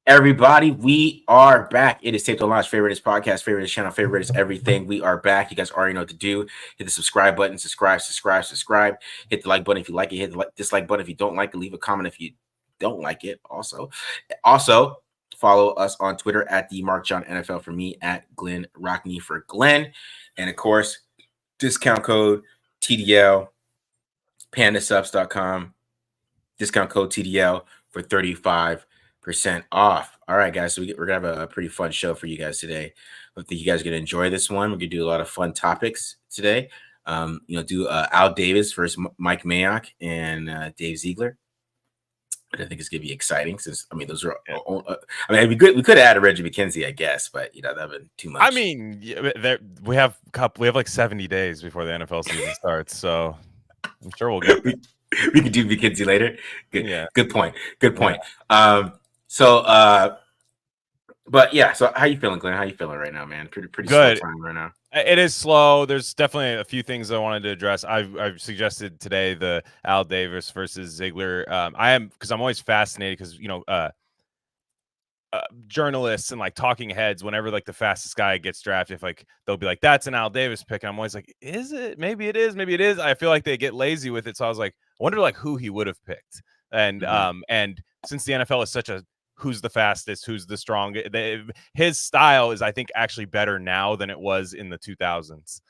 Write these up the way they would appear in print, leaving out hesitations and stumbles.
Everybody, we are back. It is Tape to Launch, favorite is podcast, favorite is channel, favorite is everything. We are back. You guys already know what to do. Hit the subscribe button, subscribe. Hit the like button if you like it. Hit the dislike button if you don't like it. Leave a comment if you don't like it. Also, follow us on Twitter at the Mark John NFL for me, at Glen Rockney for Glen, and of course, discount code TDL, pandasubs.com. Discount code TDL for 35% off. All right, guys. So we're gonna have a pretty fun show for you guys today. I think you guys are gonna enjoy this one. We're gonna do a lot of fun topics today. Do Al Davis versus Mike Mayock and Dave Ziegler. I think it's gonna be exciting since those are. It'd be good. We could have added Reggie McKenzie, I guess, but that'd been too much. I mean, we have like 70 days before the NFL season starts, so I'm sure we'll get there. We can do McKenzie later. Good. Yeah. Good point. Yeah. But yeah. So how you feeling, Glenn? How you feeling right now, man? Pretty good. Slow time right now. It is slow. There's definitely a few things I wanted to address. I've suggested today the Al Davis versus Ziggler. Because I'm always fascinated because journalists and like talking heads, whenever like the fastest guy gets drafted, if like they'll be like, that's an Al Davis pick, and I'm always like, is it? Maybe it is. I feel like they get lazy with it, so I was like, I wonder like who he would have picked. And and since the NFL is such a who's the fastest, who's the strongest, his style is, I think, actually better now than it was in the 2000s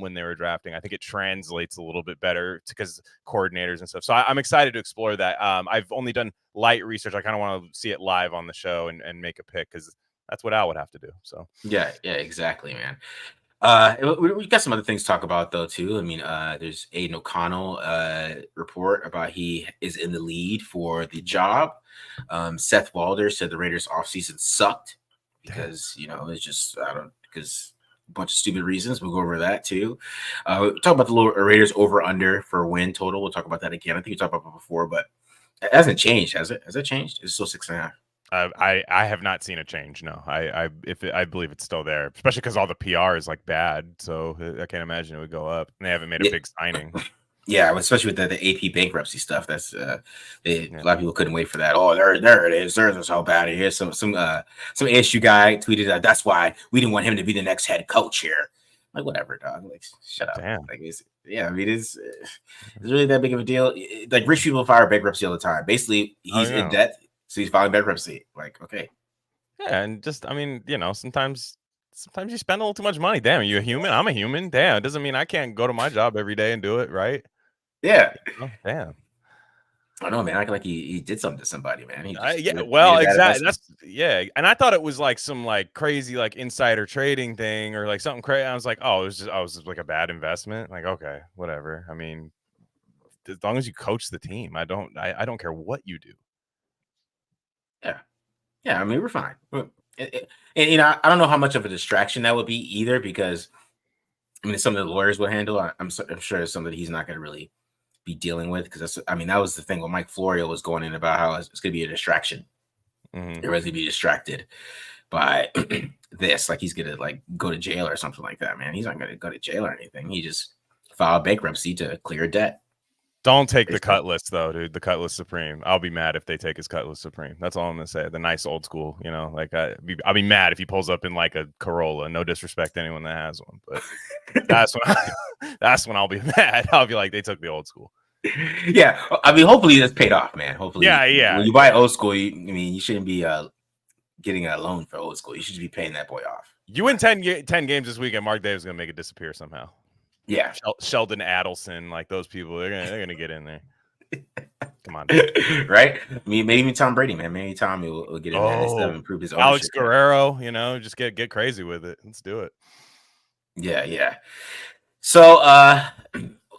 when they were drafting. I think it translates a little bit better because coordinators and stuff. So I'm excited to explore that. I've only done light research. I kind of want to see it live on the show and make a pick because that's what Al would have to do. So yeah, exactly, man. We got some other things to talk about though too. There's Aiden O'Connell report about he is in the lead for the job. Seth Walder said the Raiders offseason sucked because it's just because a bunch of stupid reasons. We'll go over that too. We'll talk about the Raiders over under for win total. We'll talk about that again. I think we talked about it before, but it hasn't changed, has it? Has it changed? It's still 6.5. I have not seen a change. No, I believe it's still there, especially because all the PR is like bad. So I can't imagine it would go up. And they haven't made a big signing. Yeah, especially with the AP bankruptcy stuff. That's a lot of people couldn't wait for that. Oh, there it is. There's how bad it is. Some ASU guy tweeted that's why we didn't want him to be the next head coach here. Like, whatever, dog. Like, shut up. Damn. Like, it's really that big of a deal. Like, rich people file bankruptcy all the time. Basically, he's in debt, so he's filing bankruptcy. Like, okay. Yeah, and just sometimes you spend a little too much money. Damn, are you a human? I'm a human. Damn, it doesn't mean I can't go to my job every day and do it, right? Yeah. Damn. I know, man. I feel like he did something to somebody, man. Exactly. And I thought it was like some like crazy like insider trading thing or like something crazy. I was like, oh, it was like a bad investment. Like, okay, whatever. I mean, as long as you coach the team, I don't care what you do. Yeah. We're fine. And I don't know how much of a distraction that would be either, because it's something the lawyers will handle. I'm sure it's something he's not going to really be dealing with, because that was the thing when Mike Florio was going in about how it's going to be a distraction. Mm-hmm. Everybody's going to be distracted by this, like he's going to like go to jail or something like that. Man, he's not going to go to jail or anything. He just filed bankruptcy to clear debt. Don't take the Cutlass though, dude. The Cutlass Supreme. I'll be mad if they take his Cutlass Supreme. That's all I'm gonna say. The nice old school, like I'll be mad if he pulls up in like a Corolla. No disrespect to anyone that has one, but that's when I'll be mad. I'll be like, they took the old school. Yeah, hopefully that's paid off, man. Hopefully, yeah. When you buy old school, you shouldn't be getting a loan for old school. You should be paying that boy off. You win 10 games this weekend, Mark Davis is gonna make it disappear somehow. Yeah, Sheldon Adelson, like those people, they're gonna get in there. Come on, right? Maybe even Tom Brady, man. Maybe Tommy will get in there instead of improve his ownership. Alex Guerrero, just get crazy with it. Let's do it. Yeah. So,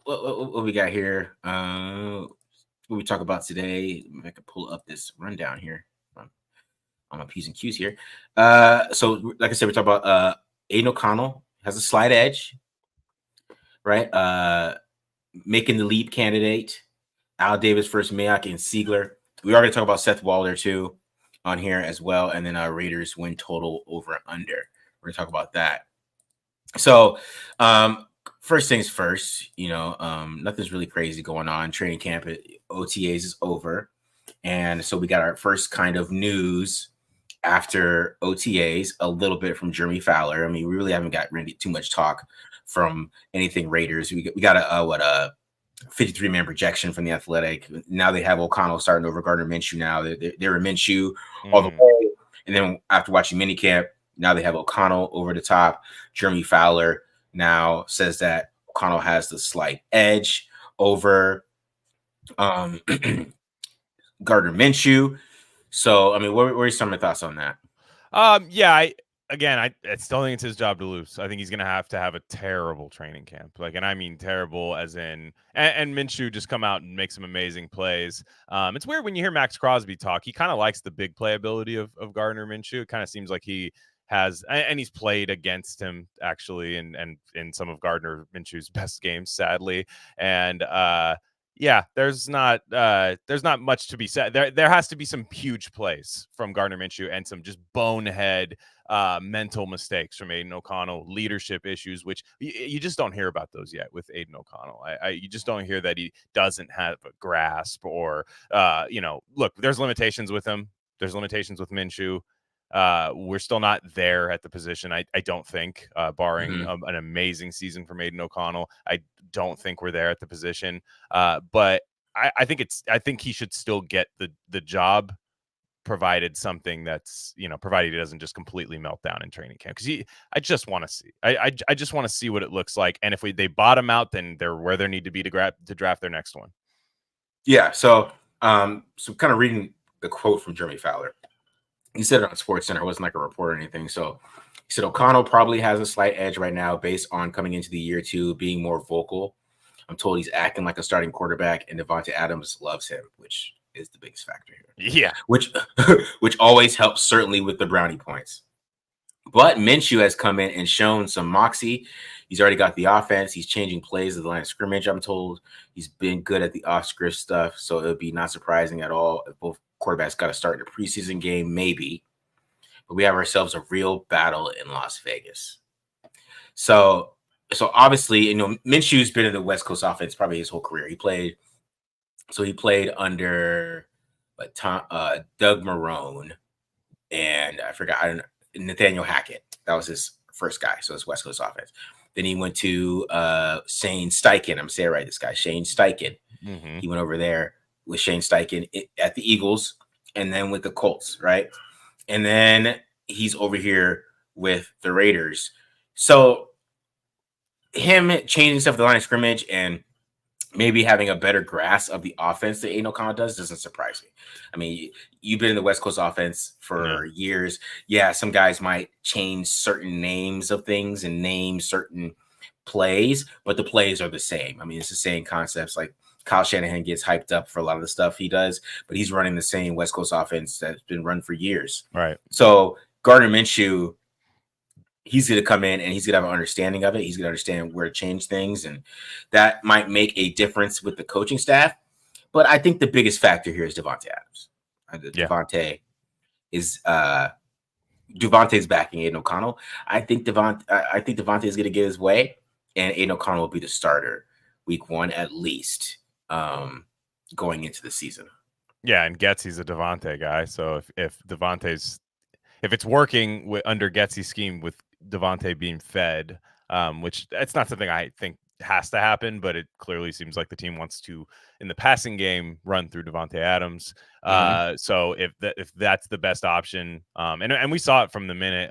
what we got here? What we talk about today? If I can pull up this rundown here on my P's and Q's here. So, like I said, we talk about Aiden O'Connell has a slight edge, right? Making the leap candidate. Al Davis versus Mayock and Ziegler. We already talked about Seth Walder too on here as well, and then our Raiders win total over under. We're gonna talk about that. So, first things first. Nothing's really crazy going on. Training camp at OTAs is over, and so we got our first kind of news after OTAs, a little bit from Jeremy Fowler. I mean, we really haven't got really too much talk from anything Raiders. We got a 53-man projection from the Athletic. Now they have O'Connell starting over Gardner Minshew. Now they're in Minshew all the way. And then after watching minicamp, now they have O'Connell over the top. Jeremy Fowler now says that O'Connell has the slight edge over Gardner Minshew. So, I mean, what are some of your thoughts on that? Yeah, I still think it's his job to lose. I think he's going to have a terrible training camp. Like, and I mean terrible as in, and Minshew just come out and make some amazing plays. It's weird when you hear Max Crosby talk. He kind of likes the big playability of Gardner Minshew. It kind of seems like he has, and he's played against him actually, and in some of Gardner Minshew's best games, sadly. And yeah, there's not much to be said. There has to be some huge plays from Gardner Minshew and some just bonehead mental mistakes from Aiden O'Connell, leadership issues, which you just don't hear about those yet with Aiden O'Connell. You just don't hear that he doesn't have a grasp or, look, there's limitations with him. There's limitations with Minshew. We're still not there at the position. I don't think, barring an amazing season from Aiden O'Connell, I don't think we're there at the position. But I think he should still get the job, provided something that's, provided he doesn't just completely melt down in training camp. Because I just want to see. I just want to see what it looks like. And if they bottom out, then they're where they need to be to draft their next one. Yeah. So kind of reading the quote from Jeremy Fowler. He said it on SportsCenter. It wasn't like a report or anything. So he said O'Connell probably has a slight edge right now based on coming into the year two, being more vocal. I'm told he's acting like a starting quarterback, and Davante Adams loves him, which is the biggest factor here. Yeah. Which always helps, certainly with the brownie points. But Minshew has come in and shown some moxie. He's already got the offense. He's changing plays at the line of scrimmage, I'm told. He's been good at the off-script stuff, so it would be not surprising at all if both quarterbacks got to start in a preseason game, maybe. But we have ourselves a real battle in Las Vegas. So obviously, Minshew's been in the West Coast offense probably his whole career. He played under Doug Marrone, and I forgot, Nathaniel Hackett. That was his first guy. So it's West Coast offense. Then he went to Shane Steichen. I'm saying it right, this guy, Shane Steichen. He went over there with Shane Steichen at the Eagles and then with the Colts, right? And then he's over here with the Raiders. So him changing stuff at the line of scrimmage and maybe having a better grasp of the offense that Aiden O'Connell doesn't surprise me. I mean, you've been in the West Coast offense for years. Yeah, some guys might change certain names of things and name certain plays, but the plays are the same. I mean, it's the same concepts. Like Kyle Shanahan gets hyped up for a lot of the stuff he does, but he's running the same West Coast offense that's been run for years. Right. So Gardner Minshew, he's going to come in and he's going to have an understanding of it. He's going to understand where to change things, and that might make a difference with the coaching staff. But I think the biggest factor here is Davante Adams. Davante is Davante's backing Aiden O'Connell. I think Davante is going to get his way, and Aiden O'Connell will be the starter week one at least, going into the season. Yeah, and Getsy's a Davante guy, so if it's working under Getsy's scheme with Davante being fed, which it's not something I think has to happen, but it clearly seems like the team wants to, in the passing game, run through Davante Adams. So if that's the best option, and we saw it from the minute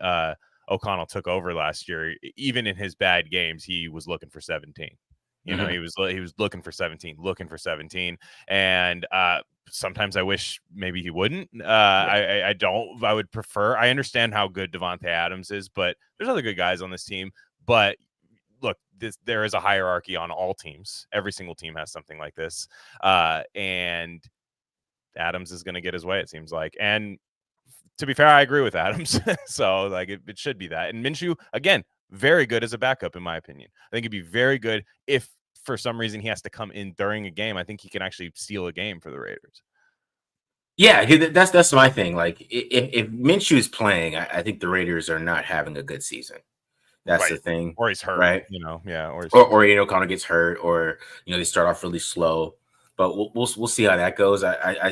O'Connell took over last year, even in his bad games, he was looking for 17. He was looking for 17, and sometimes I wish maybe he wouldn't. I don't. I would prefer. I understand how good Davante Adams is, but there's other good guys on this team. But look, there is a hierarchy on all teams. Every single team has something like this, and Adams is going to get his way, it seems like. And to be fair, I agree with Adams. So like it should be that. And Minshew, again, very good as a backup, in my opinion. I think he'd be very good if for some reason he has to come in during a game. I think he can actually steal a game for the Raiders. Yeah, that's my thing. Like if Minshew is playing, I think the Raiders are not having a good season. That's the thing. Or he's hurt, right? Yeah. Or O'Connell gets hurt, or they start off really slow. but we'll see how that goes. I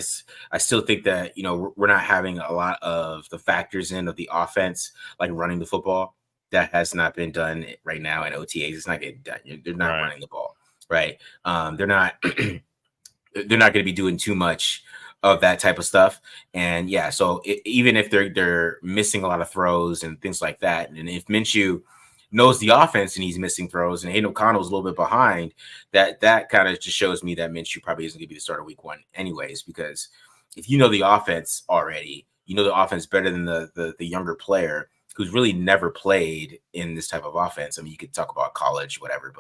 still think that we're not having a lot of the factors in of the offense, like running the football. That has not been done right now in OTAs. It's not getting done. They're not running the ball, right? They're not they're not going to be doing too much of that type of stuff. And yeah, so even if they're missing a lot of throws and things like that, and if Minshew knows the offense and he's missing throws, and Hayden O'Connell's a little bit behind, that kind of just shows me that Minshew probably isn't going to be the starter week 1 anyways, because if you know the offense already, you know the offense better than the younger player who's really never played in this type of offense. I mean, you could talk about college, whatever,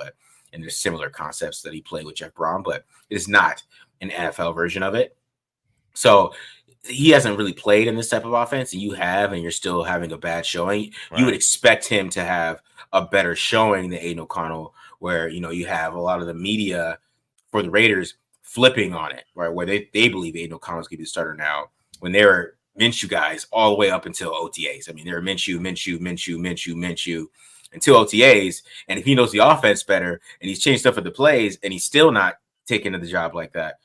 and there's similar concepts that he played with Jeff Braun, but it's not an NFL version of it. So he hasn't really played in this type of offense, and you have, and you're still having a bad showing. Right. You would expect him to have a better showing than Aiden O'Connell, where you have a lot of the media for the Raiders flipping on it, right? Where they believe Aiden O'Connell's going to be the starter now, when they were Minshew guys all the way up until OTAs. I mean, they're Minshew until OTAs, and if he knows the offense better and he's changed stuff at the plays and he's still not taking to the job like that,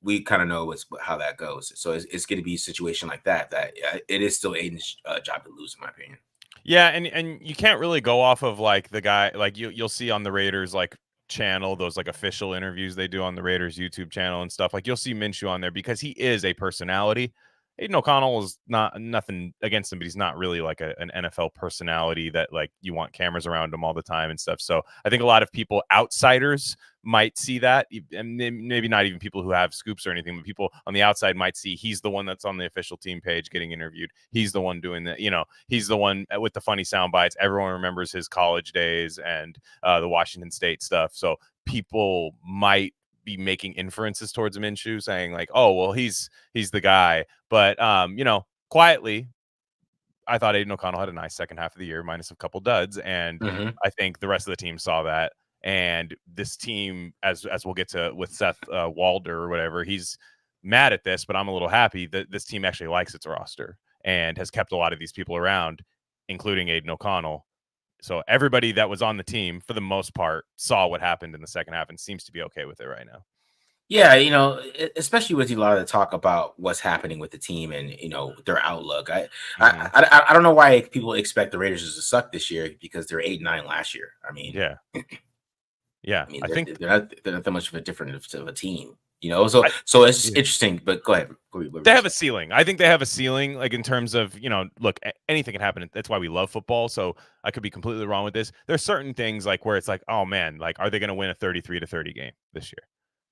we kind of know how that goes. So it's going to be a situation like that it is still Aiden's job to lose, in my opinion. Yeah, and you can't really go off of like the guy, like you'll see on the Raiders like channel, those like official interviews they do on the Raiders YouTube channel and stuff. Like you'll see Minshew on there because he is a personality. Aiden O'Connell is nothing against him, but he's not really like an NFL personality that like you want cameras around him all the time and stuff. So I think a lot of people, outsiders, might see that, and maybe not even people who have scoops or anything, but people on the outside might see he's the one that's on the official team page getting interviewed. He's the one doing that. He's the one with the funny sound bites. Everyone remembers his college days and the Washington State stuff. So people might be making inferences towards Minshew, saying like, oh, well, he's the guy. But quietly, I thought Aiden O'Connell had a nice second half of the year, minus a couple duds, and I think the rest of the team saw that. And this team, as we'll get to with Seth Walder or whatever, he's mad at this, but I'm a little happy that this team actually likes its roster and has kept a lot of these people around, including Aiden O'Connell. So everybody that was on the team, for the most part, saw what happened in the second half and seems to be okay with it right now. Yeah, especially with a lot of the talk about what's happening with the team and their outlook. I don't know why people expect the Raiders to suck this year, because they're 8-9 last year. I mean, yeah. I mean, I think they're not that much of a different of a team. So it's interesting. But go ahead. They have a ceiling. I think they have a ceiling, like in terms of, look, anything can happen. That's why we love football. So I could be completely wrong with this. There's certain things like where it's like, oh man, like, are they going to win a 33-30 game this year?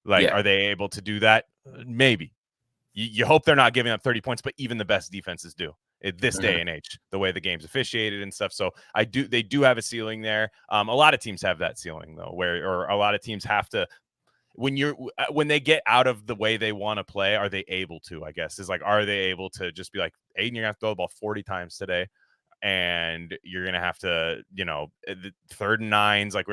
Like, Are they able to do that? Maybe. You hope they're not giving up 30 points, but even the best defenses do at this day and age, the way the game's officiated and stuff. So they do have a ceiling there. A lot of teams have that ceiling though, or a lot of teams have to, when they get out of the way they want to play, are they able to, I guess, is like, are they able to just be like, Aiden, you're gonna have to throw the ball 40 times today, and you're gonna have to, the 3rd and 9s, like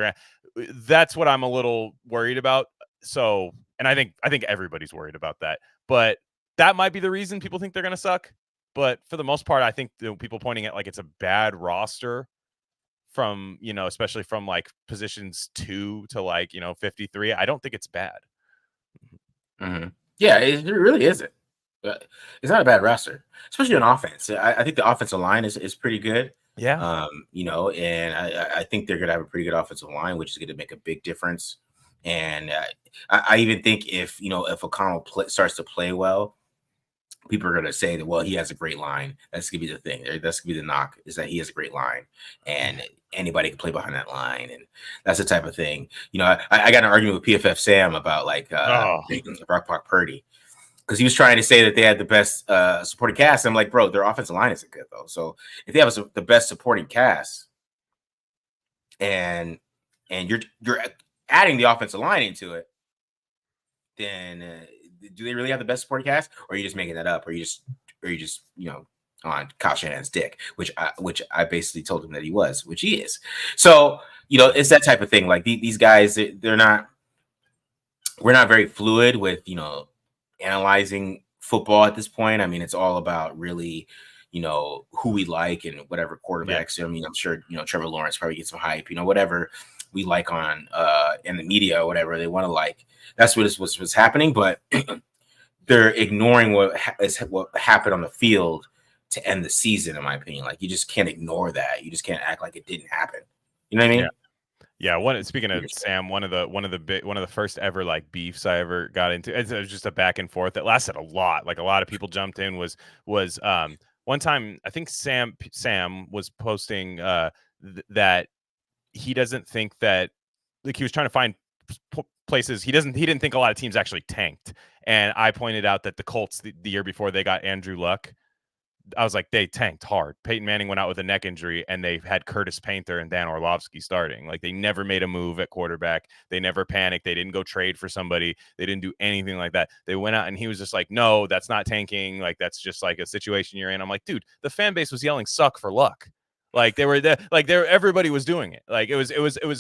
that's what I'm a little worried about. So, and I think everybody's worried about that, but that might be the reason people think they're gonna suck. But for the most part, I think the people pointing at like it's a bad roster from, especially from like positions 2 to like, 53. I don't think it's bad. Yeah, it really isn't. It's not a bad roster, especially on offense. I think the offensive line is pretty good. Yeah. And I think they're going to have a pretty good offensive line, which is going to make a big difference. And I even think if O'Connell starts to play well, people are going to say that, well, he has a great line. That's going to be the thing. That's going to be the knock, is that he has a great line, and anybody can play behind that line. And that's the type of thing. I got an argument with PFF Sam about like Brock Purdy, because he was trying to say that they had the best supporting cast. I'm like, bro, their offensive line isn't good though. So if they have the best supporting cast, and you're adding the offensive line into it, then do they really have the best supporting cast, or are you just making that up, or you just on Kyle Shanahan's dick, which I basically told him that he was, which he is. So it's that type of thing. Like these guys, we're not very fluid with analyzing football at this point. I mean, it's all about really who we like and whatever quarterbacks. I mean, I'm sure Trevor Lawrence probably gets some hype, whatever. we like on in the media or whatever they want to like. That's what's happening, but they're ignoring what happened on the field to end the season. In my opinion, like you just can't ignore that. You just can't act like it didn't happen. You know what I mean? Yeah. Speaking of Sam, one of the first ever like beefs I ever got into, it was just a back and forth that lasted a lot. Like a lot of people jumped in. Was one time I think Sam was posting that he doesn't think that, like, he was trying to find places he didn't think a lot of teams actually tanked, and I pointed out that the Colts the year before they got Andrew Luck, I was like, they tanked hard. Peyton Manning went out with a neck injury, and they had Curtis Painter and Dan Orlovsky starting. Like, they never made a move at quarterback. They never panicked. They didn't go trade for somebody. They didn't do anything like that. They went out, and he was just like, no, that's not tanking. Like, that's just like a situation you're in. I'm like, dude, the fan base was yelling "suck" for Luck. Like, they were there, like everybody was doing it. Like, it was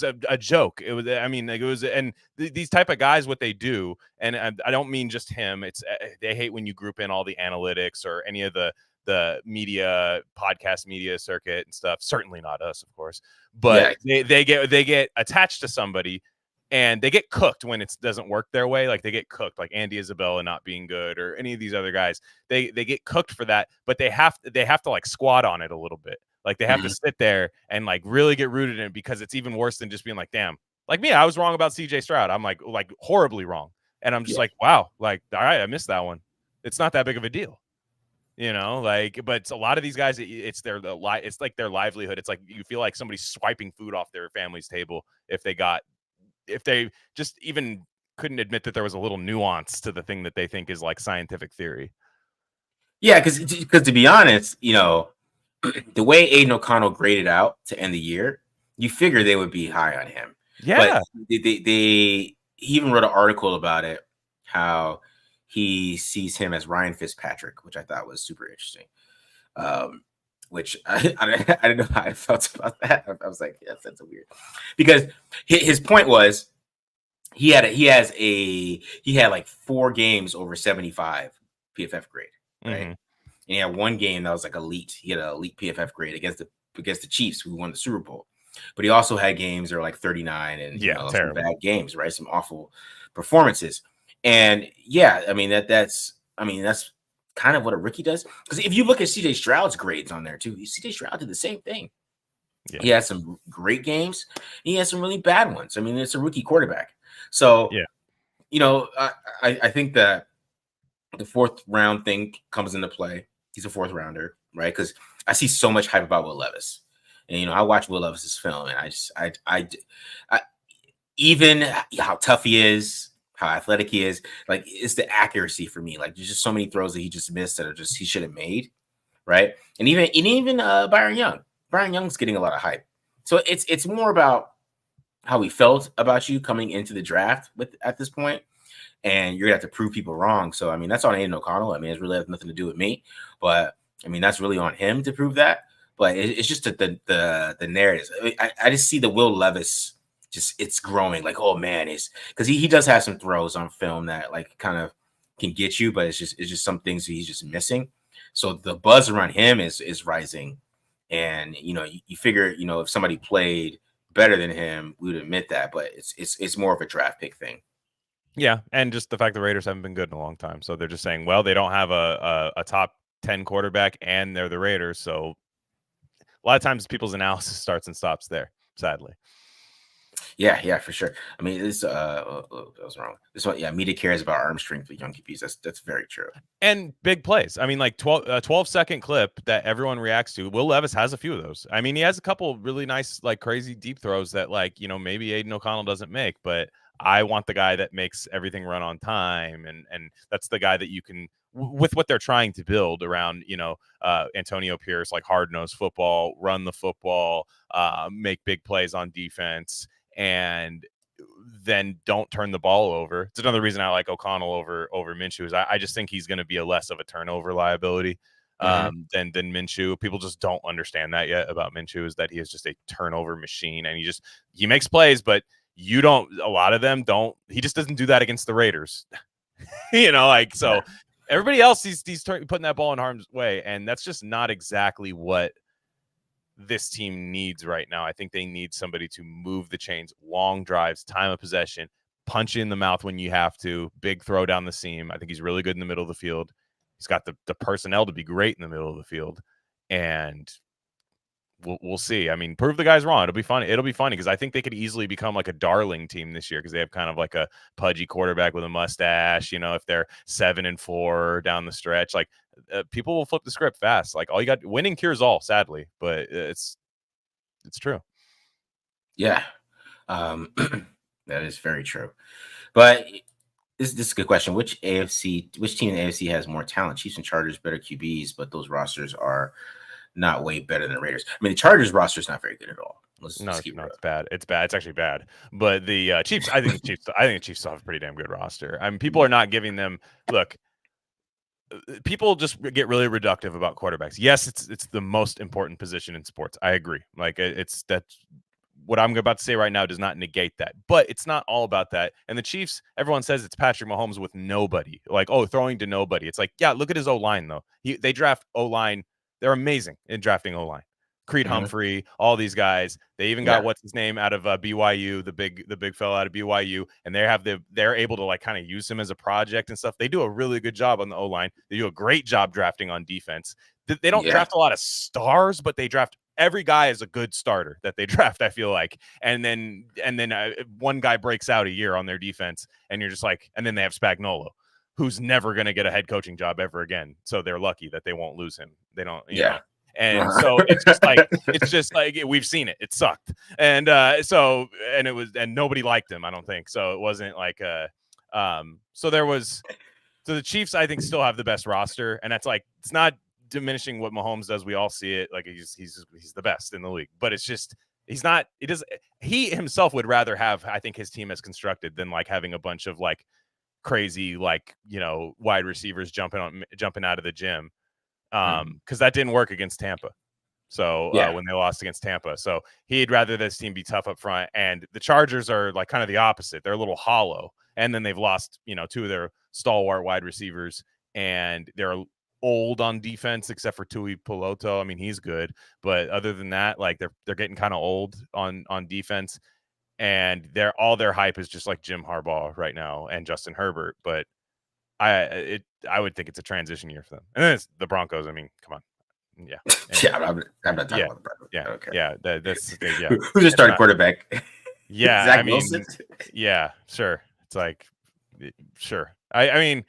a joke. It was, I mean, like, it was, and these type of guys, what they do, and I don't mean just him. It's they hate when you group in all the analytics or any of the media, podcast media circuit and stuff. Certainly not us, of course, but they get attached to somebody and they get cooked when it doesn't work their way. Like, they get cooked, like Andy Isabella not being good or any of these other guys. They get cooked for that, but they have to like squat on it a little bit. Like, they have to sit there and like really get rooted in it, because it's even worse than just being like, damn, like me, I was wrong about CJ Stroud. I'm like horribly wrong. And I'm just like, wow, like, all right, I missed that one. It's not that big of a deal. You know, like, but a lot of these guys, it's like their livelihood. It's like you feel like somebody's swiping food off their family's table if they just even couldn't admit that there was a little nuance to the thing that they think is like scientific theory. Yeah, because to be honest, you know, the way Aiden O'Connell graded out to end the year, you figure they would be high on him. Yeah. But he even wrote an article about it, how he sees him as Ryan Fitzpatrick, which I thought was super interesting. Which I didn't know how I felt about that. I was like, yes, that's a weird, because his point was he had like 4 games over 75 PFF grade, right? Mm-hmm. And he had 1 game that was like elite. He had an elite PFF grade against the Chiefs, who won the Super Bowl. But he also had games that were like 39 and some bad games, right? Some awful performances. And yeah, I mean that's kind of what a rookie does. Because if you look at CJ Stroud's grades on there too, CJ Stroud did the same thing. Yeah. He had some great games. He had some really bad ones. I mean, it's a rookie quarterback. So yeah, you know, I think that the 4th round thing comes into play. He's a 4th rounder, right? Because I see so much hype about Will Levis, and you know, I watch Will Levis's film, and I even how tough he is, how athletic he is, like, it's the accuracy for me. Like, there's just so many throws that he just missed that are just he should have made, right? And even Byron Young's getting a lot of hype. So it's more about how we felt about you coming into the draft at this point. And you're gonna have to prove people wrong. So I mean, that's on Aiden O'Connell. I mean, it really has nothing to do with me, but I mean, that's really on him to prove that. But it's just the narrative. I just see the Will Levis, just it's growing. Like, oh man, it's because he does have some throws on film that like kind of can get you, but it's just some things he's just missing. So the buzz around him is rising, and you know, you figure, you know, if somebody played better than him, we would admit that. But it's more of a draft pick thing. Yeah, and just the fact the Raiders haven't been good in a long time. So they're just saying, well, they don't have a top 10 quarterback, and they're the Raiders. So a lot of times people's analysis starts and stops there, sadly. Yeah, for sure. I mean, this that was wrong. This one, yeah, media cares about arm strength with young QBs. That's very true. And big plays. I mean, like 12-second clip that everyone reacts to. Will Levis has a few of those. I mean, he has a couple really nice, like, crazy deep throws that, like, you know, maybe Aiden O'Connell doesn't make, but I want the guy that makes everything run on time, and that's the guy that you can, with what they're trying to build around, you know, Antonio Pierce, like hard-nosed football, run the football, make big plays on defense, and then don't turn the ball over. It's another reason I like O'Connell over Minshew. Is I just think he's going to be a less of a turnover liability than Minshew. People just don't understand that yet about Minshew, is that he is just a turnover machine, and he makes plays, but a lot of them don't. He just doesn't do that against the Raiders. You know, like, so everybody else, he's putting that ball in harm's way, and that's just not exactly what this team needs right now. I think they need somebody to move the chains, long drives, time of possession, punch you in the mouth when you have to, big throw down the seam. I think he's really good in the middle of the field. He's got the personnel to be great in the middle of the field, and we'll see. I mean, prove the guys wrong. It'll be funny. It'll be funny because I think they could easily become like a darling team this year because they have kind of like a pudgy quarterback with a mustache. You know, if they're 7-4 down the stretch, like people will flip the script fast. Like all you got, winning cures all, sadly, but it's true. Yeah, that is very true. But this is a good question. Which team in the AFC has more talent? Chiefs and Chargers, better QBs, but those rosters are not way better than the Raiders. I mean, the Chargers roster is not very good at all. No, it's bad. It's bad. It's actually bad. But the Chiefs, I think the Chiefs still have a pretty damn good roster. I mean, people are not giving them. Look, people just get really reductive about quarterbacks. Yes, it's the most important position in sports. I agree. Like it's that's what I'm about to say right now does not negate that, but it's not all about that. And the Chiefs, everyone says it's Patrick Mahomes with nobody. Like, oh, throwing to nobody. It's like, yeah, look at his O-line though. They draft O-line. They're amazing in drafting O-line. Creed Humphrey, all these guys. They even got what's his name out of BYU, the big fella out of BYU, and they're able to like kind of use him as a project and stuff. They do a really good job on the O-line. They do a great job drafting on defense. They don't draft a lot of stars, but they draft every guy is a good starter that they draft, I feel like. And then one guy breaks out a year on their defense, and you're just like, and then they have Spagnuolo, who's never going to get a head coaching job ever again. So they're lucky that they won't lose him. They don't, you know. And so it's just like we've seen it. It sucked. And so nobody liked him, I don't think. So it wasn't like so the Chiefs, I think, still have the best roster, and that's like, it's not diminishing what Mahomes does. We all see it. Like he's the best in the league, but it's just he himself would rather have, I think, his team as constructed than like having a bunch of like crazy, like, you know, wide receivers jumping out of the gym. Because that didn't work against Tampa. So when they lost against Tampa, so he'd rather this team be tough up front. And the Chargers are like kind of the opposite. They're a little hollow, and then they've lost, you know, two of their stalwart wide receivers, and they're old on defense except for Tui Piloto. I mean, he's good, but other than that, like they're getting kind of old on defense, and all their hype is just like Jim Harbaugh right now and Justin Herbert. But I would think it's a transition year for them. And then it's the Broncos. I mean, come on. Yeah. I'm not talking about the Broncos. Yeah. Okay. Yeah. That's Who's your starting quarterback? Yeah. Zach Wilson? Yeah, sure. It's like, sure. I mean,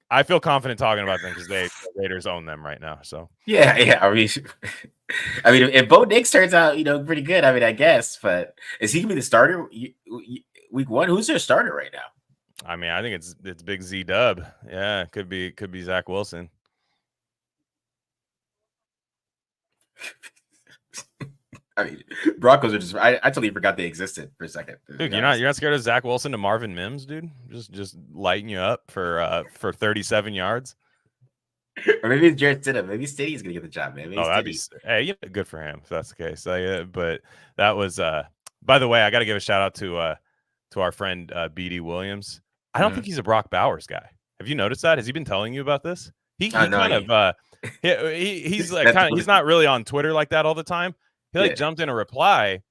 I feel confident talking about them because the Raiders own them right now. So yeah. I mean, if Bo Nix turns out, you know, pretty good, I mean, I guess, but is he gonna be the starter week one? Who's their starter right now? I mean, I think it's Big Z Dub. Yeah, could be Zach Wilson. I mean, Broncos are just. I totally forgot they existed for a second. Dude, you're not scared of Zach Wilson to Marvin Mims, dude? Just lighting you up for 37 yards. Or maybe it's Jarrett Stidham. Maybe Stidham's gonna get the job, man. That'd be good for him if that's the case. But that was. By the way, I got to give a shout out to our friend BD Williams. I don't think he's a Brock Bowers guy. Have you noticed that? Has he been telling you about this? He's like he's not really on Twitter like that all the time. He jumped in a reply,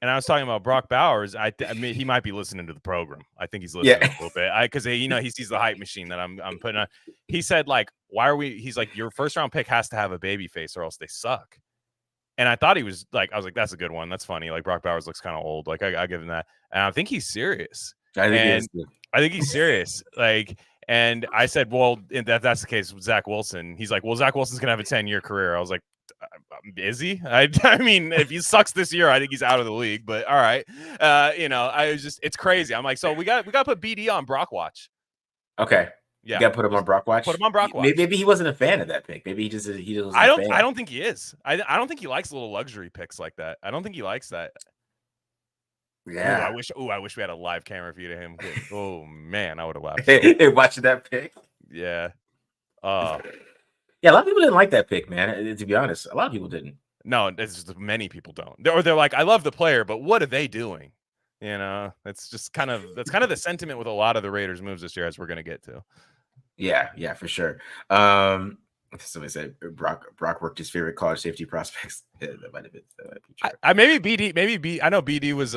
and I was talking about Brock Bowers. I mean, he might be listening to the program. I think he's listening a little bit. Because he sees the hype machine that I'm putting on. He said like, why are we? He's like, your first round pick has to have a baby face or else they suck. And I thought he was like, I was like, that's a good one. That's funny. Like Brock Bowers looks kind of old. Like I give him that. And I think he's serious. I think he's serious. Like, and I said, well, if that's the case with Zach Wilson, he's like, well, Zach Wilson's gonna have a 10-year career. I was like, is he? I mean, if he sucks this year, I think he's out of the league. But all right, I was just, it's crazy. I'm like, so we got to put BD on Brock Watch. Okay. Yeah, you got to put him on Brock Watch. Put him on Brock Watch. Maybe he wasn't a fan of that pick. Maybe he just I don't think he is. I don't think he likes little luxury picks like that. I don't think he likes that. Yeah. I wish we had a live camera view to him. Oh man, I would have laughed. Hey, watching that pick. Yeah. Yeah, a lot of people didn't like that pick, man. To be honest, a lot of people didn't. No, it's just many people don't. They're like, I love the player, but what are they doing? You know, that's kind of the sentiment with a lot of the Raiders moves this year, as we're gonna get to. Yeah, for sure. Somebody said Brock worked his favorite college safety prospects. Yeah, that might be true. Maybe BD. I know BD was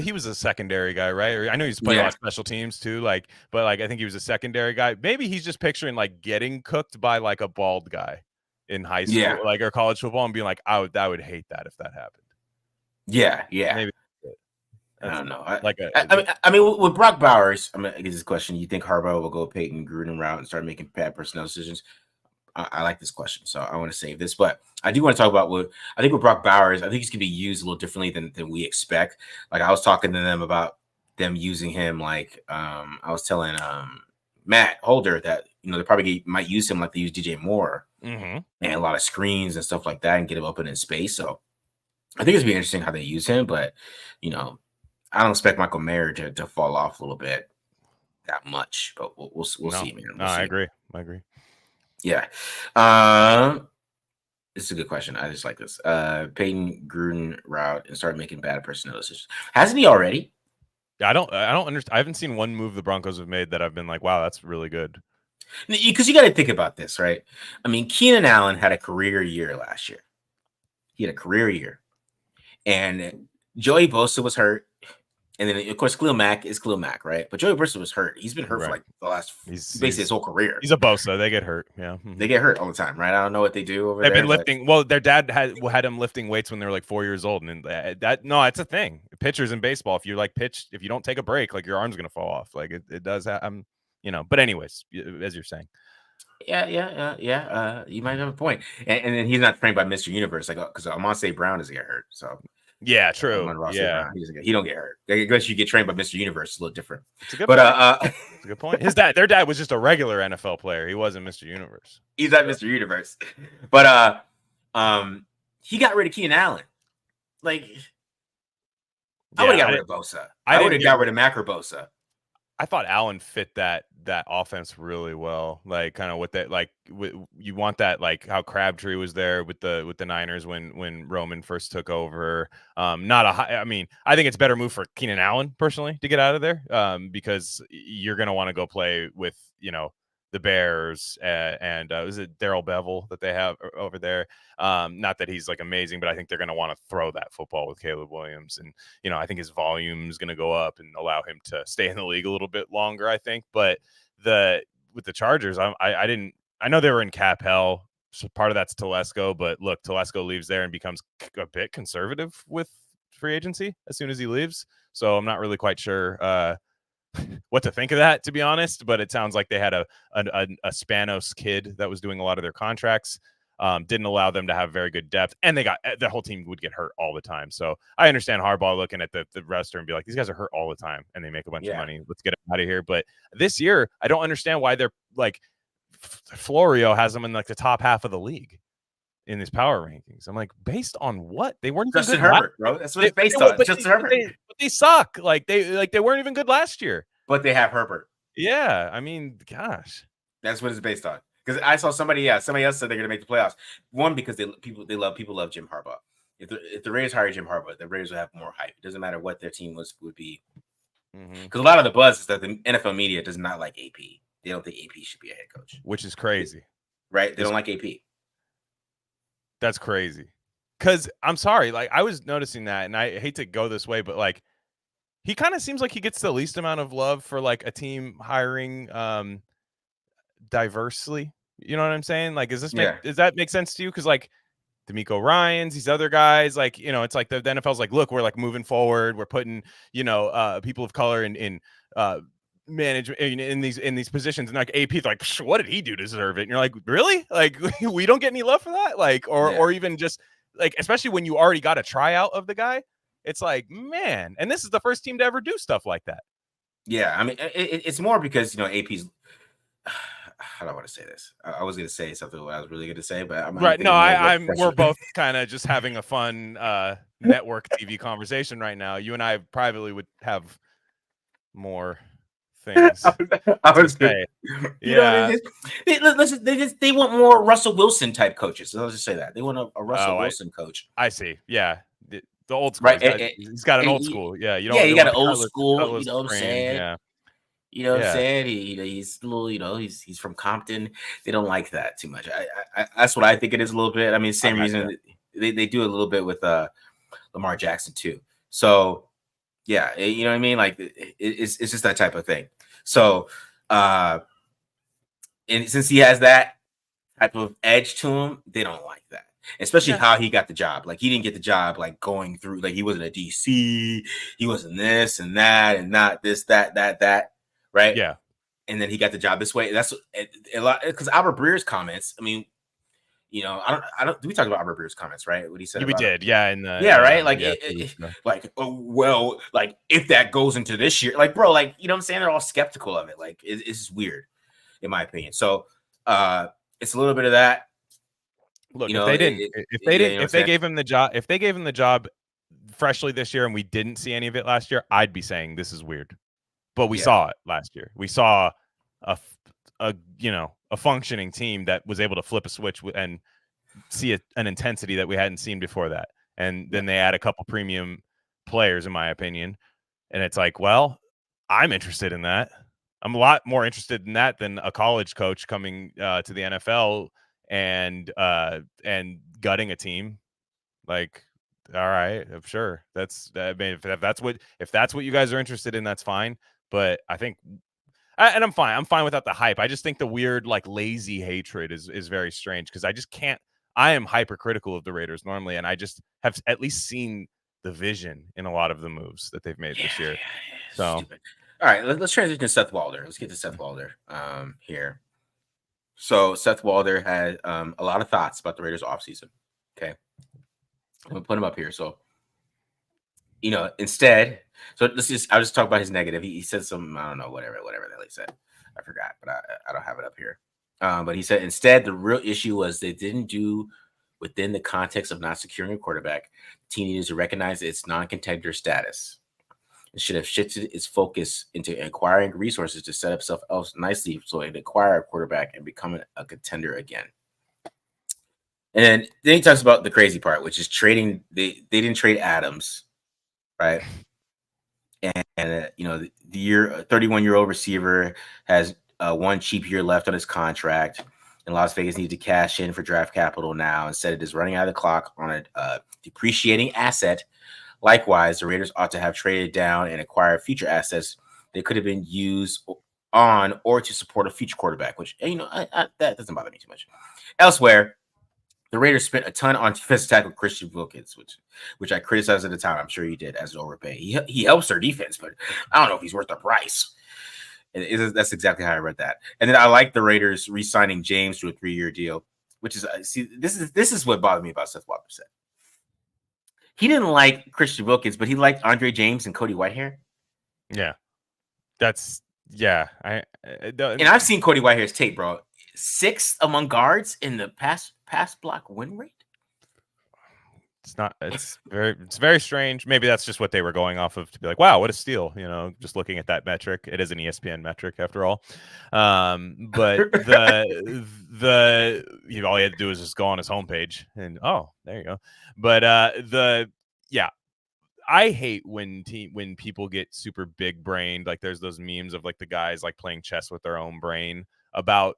he was a secondary guy, right? Or I know he's playing a lot of special teams too. But I think he was a secondary guy. Maybe he's just picturing like getting cooked by like a bald guy in high school, like or college football, and being like, I would hate that if that happened. Yeah. Maybe. I don't know. I mean, with Brock Bowers, I'm gonna get this question. You think Harbaugh will go Peyton Gruden route and start making bad personnel decisions? I like this question, so I want to save this. But I do want to talk about what I think with Brock Bowers. I think he's going to be used a little differently than we expect. Like I was talking to them about them using him. Like I was telling Matt Holder that they probably might use him like they use DJ Moore and a lot of screens and stuff like that, and get him open in space. So I think it's gonna be interesting how they use him. But I don't expect Michael Mayer to fall off a little bit that much. But we'll see, man. No, I agree. Yeah. This is a good question. I just like this. Peyton Gruden route and start making bad personnel decisions. Hasn't he already? Yeah, I don't understand. I haven't seen one move the Broncos have made that I've been like, wow, that's really good. Because you got to think about this, right? I mean, Keenan Allen had a career year last year. He had a career year. And Joey Bosa was hurt. And then, of course, Khalil Mack is Khalil Mack, right? But Joey Bosa was hurt. He's been hurt for like the last, basically his whole career. He's a Bosa. They get hurt. Yeah. They get hurt all the time, right? I don't know what they do over there. They've been lifting. Well, their dad had him lifting weights when they were like 4 years old. And it's a thing. Pitchers in baseball, if you if you don't take a break, like your arm's going to fall off. Like it does. But anyways, as you're saying. Yeah. You might have a point. And then he's not trained by Mr. Universe, like because Amon Brown doesn't get hurt. So yeah, true. Yeah, he don't get hurt. I guess you get trained by Mr. Universe. It's a little different. It's a good point. It's a good point. Their dad was just a regular NFL player. He wasn't Mr. Universe. He's not Mr. Universe. But he got rid of Keenan Allen. Like I would have got rid of Bosa. I would have got rid of Mac or Bosa. I thought Allen fit that offense really well. Like kind of with that, like you want that, like how Crabtree was there with the Niners when Roman first took over. I think it's a better move for Keenan Allen personally to get out of there because you're gonna want to go play with the Bears and is it Darrell Bevel that they have over there? Not that he's like amazing, but I think they're going to want to throw that football with Caleb Williams. And, I think his volume is going to go up and allow him to stay in the league a little bit longer, I think. But with the Chargers, I know they were in cap hell. So part of that's Telesco, but look, Telesco leaves there and becomes a bit conservative with free agency as soon as he leaves. So I'm not really quite sure what to think of that, to be honest, but it sounds like they had a Spanos kid that was doing a lot of their contracts, didn't allow them to have very good depth, and the whole team would get hurt all the time. So I understand Harbaugh looking at the roster and be like, these guys are hurt all the time, and they make a bunch of money. Let's get them out of here. But this year, I don't understand why they're like Florio has them in like the top half of the league in these power rankings. I'm like, based on what? They weren't Justin Herbert, bro. That's what it's based on. Justin Herbert. But they suck. Like they weren't even good last year. But they have Herbert. Yeah, I mean, gosh. That's what it's based on. Because I saw somebody else said they're going to make the playoffs. One, because people love Jim Harbaugh. If the Raiders hire Jim Harbaugh, the Raiders will have more hype. It doesn't matter what their team would be. Because a lot of the buzz is that the NFL media does not like AP. They don't think AP should be a head coach, which is crazy, right? They don't like AP. That's crazy. Because I'm sorry, like I was noticing that, and I hate to go this way, but like he kind of seems like he gets the least amount of love for like a team hiring diversely. You know what I'm saying? Like, does that make sense to you? Because like D'Amico Ryans, these other guys, like, it's like the NFL's like, look, we're like moving forward. We're putting, people of color in management in these positions, and like AP's like, what did he do to deserve it? And you're like, really? Like, we don't get any love for that? Like, or even just like, especially when you already got a tryout of the guy, it's like, man, and this is the first team to ever do stuff like that. Yeah, I mean, it's more because AP's. How do I want to say this? I was going to say something I was really going to say, but I'm right. No, we're both kind of just having a fun network TV conversation right now. You and I privately would have more things. I was say. Yeah, they want more Russell Wilson type coaches. So I'll just say that they want a Russell Wilson coach. I see. Yeah, the old school. Right. He's got an old school. Yeah, you got an old school. You know what I'm saying? Yeah. You know what I'm Yeah, saying? He's a little, he's from Compton. They don't like that too much. That's what I think it is a little bit. I mean, I same gotcha. reason they do a little bit with Lamar Jackson too. So yeah, you know what I mean? Like it's just that type of thing. So and since he has that type of edge to him, they don't like that. Especially Yeah, how he got the job. Like he didn't get the job like going through, like he wasn't a DC, he wasn't this and that and not this, that, right? yeah. And then he got the job this way. That's a lot because Albert Breer's comments. I mean, I don't. Do we talk about Albert Breer's comments, right? What he said Yeah, we about him. did. Yeah, in the Yeah, right. Like, yeah, 2 weeks ago. like, oh well, like if that goes into this year, like, bro, like, you know what I'm saying? They're all skeptical of it. Like, it's just weird, in my opinion. So, it's a little bit of that. Look, You know, yeah, you know what I'm if they saying? gave him the job, freshly this year and we didn't see any of it last year, I'd be saying this is weird. But we Yeah, saw it last year. We saw a functioning team that was able to flip a switch and see an intensity that we hadn't seen before that. And yeah, then they add a couple premium players, in my opinion. And it's like, well, I'm interested in that. I'm a lot more interested in that than a college coach coming to the NFL and gutting a team. Like, all right, sure. I mean, if that's what you guys are interested in, that's fine. But I think, and I'm fine. I'm fine without the hype. I just think the weird, like, lazy hatred is very strange because I just can't. I am hypercritical of the Raiders normally, and I just have at least seen the vision in a lot of the moves that they've made this year. So stupid. All right, let's transition to Seth Walder. Let's get to Seth Walder here. So Seth Walder had a lot of thoughts about the Raiders offseason. Okay. I'm gonna put him up here. So, instead, I'll just talk about his negative. He said some, I don't know, whatever the hell he said. I forgot, but I don't have it up here. But he said instead the real issue was they didn't do within the context of not securing a quarterback. The team needs to recognize its non-contender status. It should have shifted its focus into acquiring resources to set itself up nicely so it could acquire a quarterback and become a contender again. And then he talks about the crazy part, which is trading. They didn't trade Adams, right? And the year 31-year-old receiver has one cheap year left on his contract, and Las Vegas needs to cash in for draft capital now. Instead, it is running out of the clock on a depreciating asset. Likewise, the Raiders ought to have traded down and acquired future assets that could have been used on or to support a future quarterback. Which that doesn't bother me too much. Elsewhere, the Raiders spent a ton on defensive tackle Christian Wilkins, which I criticized at the time. I'm sure you did as an overpay. He helps their defense, but I don't know if he's worth the price. And that's exactly how I read that. And then I like the Raiders re-signing James to a 3-year deal, which is this is what bothered me about Seth Walker said. He didn't like Christian Wilkins, but he liked Andre James and Cody Whitehair. yeah, that's and I've seen Cody Whitehair's tape, bro. 6th among guards in the pass block win rate. It's very strange. Maybe that's just what they were going off of to be like, wow, what a steal. Just looking at that metric. It is an ESPN metric after all. But all he had to do was just go on his homepage and there you go. But I hate when people get super big brained. Like there's those memes of like the guys like playing chess with their own brain about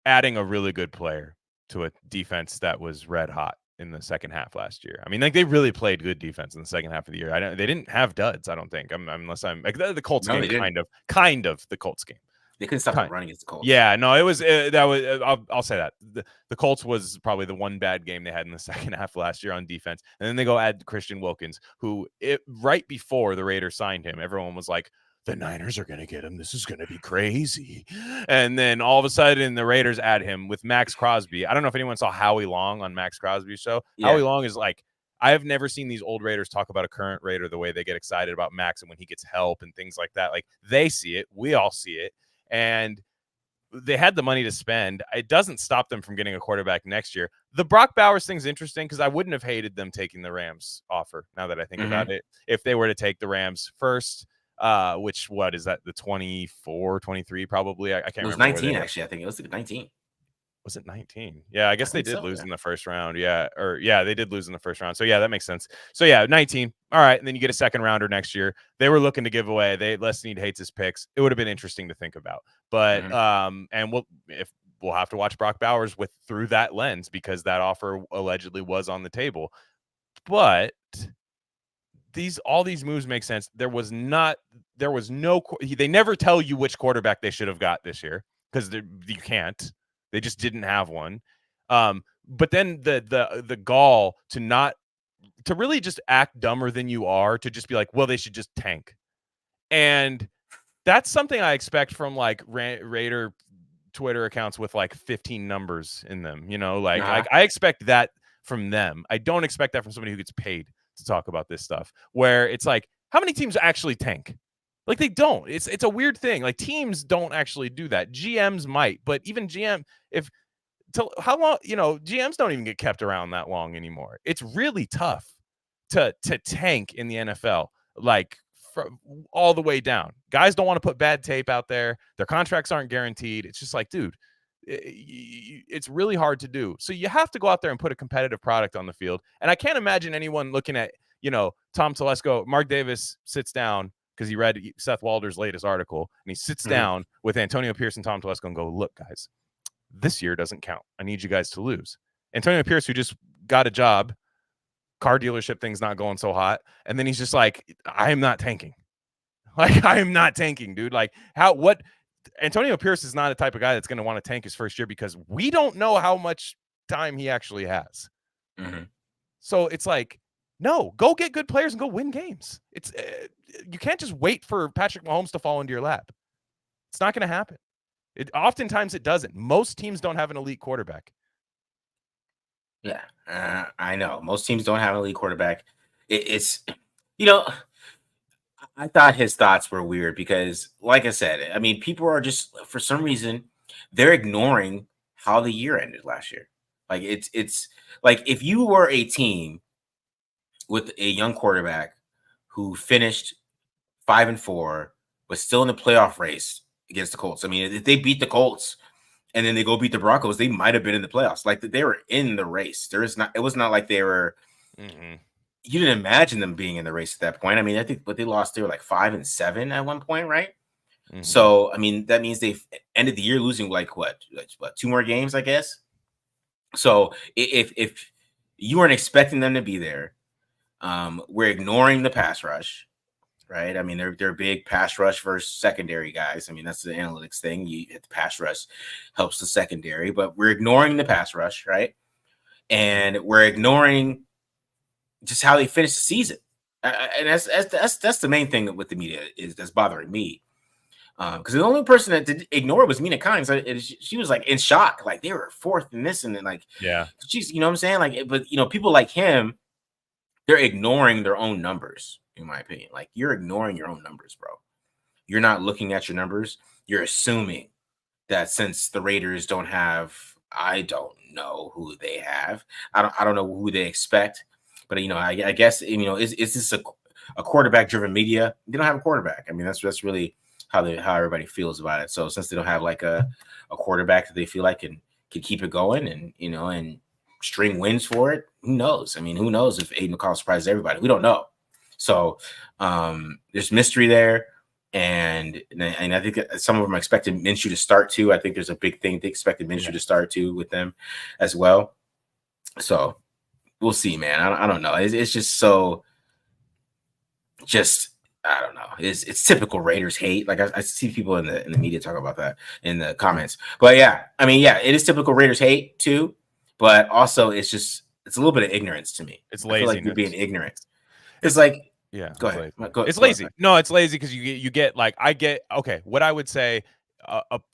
adding a really good player to a defense that was red hot in the second half last year. I mean, like they really played good defense in the second half of the year. They didn't have duds, I don't think. Unless I'm like the Colts game, kind of the Colts game. They couldn't stop the run against the Colts. Yeah, no, it was that was. I'll say that the Colts was probably the one bad game they had in the second half last year on defense, and then they go add Christian Wilkins, who right before the Raiders signed him, everyone was like, the Niners are going to get him. This is going to be crazy. And then all of a sudden, the Raiders add him with Max Crosby. I don't know if anyone saw Howie Long on Max Crosby's show. Yeah. Howie Long is like, I have never seen these old Raiders talk about a current Raider the way they get excited about Max and when he gets help and things like that. Like they see it. We all see it. And they had the money to spend. It doesn't stop them from getting a quarterback next year. The Brock Bowers thing's interesting because I wouldn't have hated them taking the Rams offer now that I think about it. If they were to take the Rams first, which what is that, the 24 23 probably? I can't remember. It was 19 actually. I think it was 19. Was it 19? Yeah, I I guess they think did so. lose Yeah. in the first round. Yeah, they did lose in the first round. So yeah, that makes sense. So yeah, 19. All right, and then you get a second rounder next year. They were looking to give away. Les Snead hates his picks. It would have been interesting to think about. But Mhm. and we'll have to watch Brock Bowers through that lens because that offer allegedly was on the table. But all these moves make sense. There was no. They never tell you which quarterback they should have got this year because you can't. They just didn't have one. But then the gall to really just act dumber than you are, to just be like, well, they should just tank. And that's something I expect from like Raider Twitter accounts with like 15 numbers in them. Uh-huh. I expect that from them. I don't expect that from somebody who gets paid to talk about this stuff, where it's like, how many teams actually tank? Like, they don't. It's a weird thing. Like, teams don't actually do that. GMs might, but even how long, GMs don't even get kept around that long anymore. It's really tough to tank in the NFL, like, from all the way down. Guys don't want to put bad tape out there. Their contracts aren't guaranteed. It's just like, dude, it's really hard to do. So you have to go out there and put a competitive product on the field. And I can't imagine anyone looking at, Tom Telesco. Mark Davis sits down because he read Seth Walder's latest article, and he sits Mhm. down with Antonio Pierce and Tom Telesco and go, look, guys, this year doesn't count. I need you guys to lose. Antonio Pierce, who just got a job, car dealership thing's not going so hot. And then he's just like, I am not tanking. Like, I am not tanking, dude. Like, Antonio Pierce is not a type of guy that's going to want to tank his first year because we don't know how much time he actually has. Mhm. So it's like, no, go get good players and go win games. You can't just wait for Patrick Mahomes to fall into your lap. It's not going to happen. Oftentimes it doesn't. Most teams don't have an elite quarterback. Yeah, I know most teams don't have a elite quarterback. It's you know I thought his thoughts were weird because, like I said, I mean, people are just for some reason they're ignoring how the year ended last year. Like it's like if you were a team with a young quarterback who finished 5-4, was still in the playoff race against the Colts. I mean, if they beat the Colts and then they go beat the Broncos, they might have been in the playoffs. Like they were in the race. There is not. It was not like they were. Mm-hmm. You didn't imagine them being in the race at that point. I mean, I think what they lost, they were like 5-7 at one point, right? Mm-hmm. So, I mean, that means they ended the year losing like what, two more games, I guess. So, if you weren't expecting them to be there, we're ignoring the pass rush, right? I mean, they're big pass rush versus secondary guys. I mean, that's the analytics thing. The pass rush helps the secondary, but we're ignoring the pass rush, right? And we're ignoring just how they finished the season. And that's the main thing with the media is that's bothering me. Because the only person that did ignore was Mina Kimes. She was like in shock, like they were fourth in this, and then like Yeah. she's, you know what I'm saying? Like, but people like him, they're ignoring their own numbers, in my opinion. Like you're ignoring your own numbers, bro. You're not looking at your numbers. You're assuming that since the Raiders don't have, I don't know who they have. I don't know who they expect. But I guess is this a quarterback driven media? They don't have a quarterback. I mean, that's really how everybody feels about it. So since they don't have like a quarterback that they feel like can keep it going and string wins for it, who knows? I mean, who knows if Aiden McCall surprises everybody? We don't know. So there's mystery there. And I think that some of them expected Minshew to start too. I think there's a big thing they expected Minshew to start too with them as well. So we'll see, man. I don't know. It's just so just I don't know. It's typical Raiders hate. Like I see people in the media talk about that in the comments. But yeah, I mean, yeah, it is typical Raiders hate too. But also, it's a little bit of ignorance to me. It's I feel like you're laziness. being ignorant. It's It's like, Yeah, go it's ahead, lazy. go It's go lazy. ahead. No, it's lazy because you get like okay. What I would say,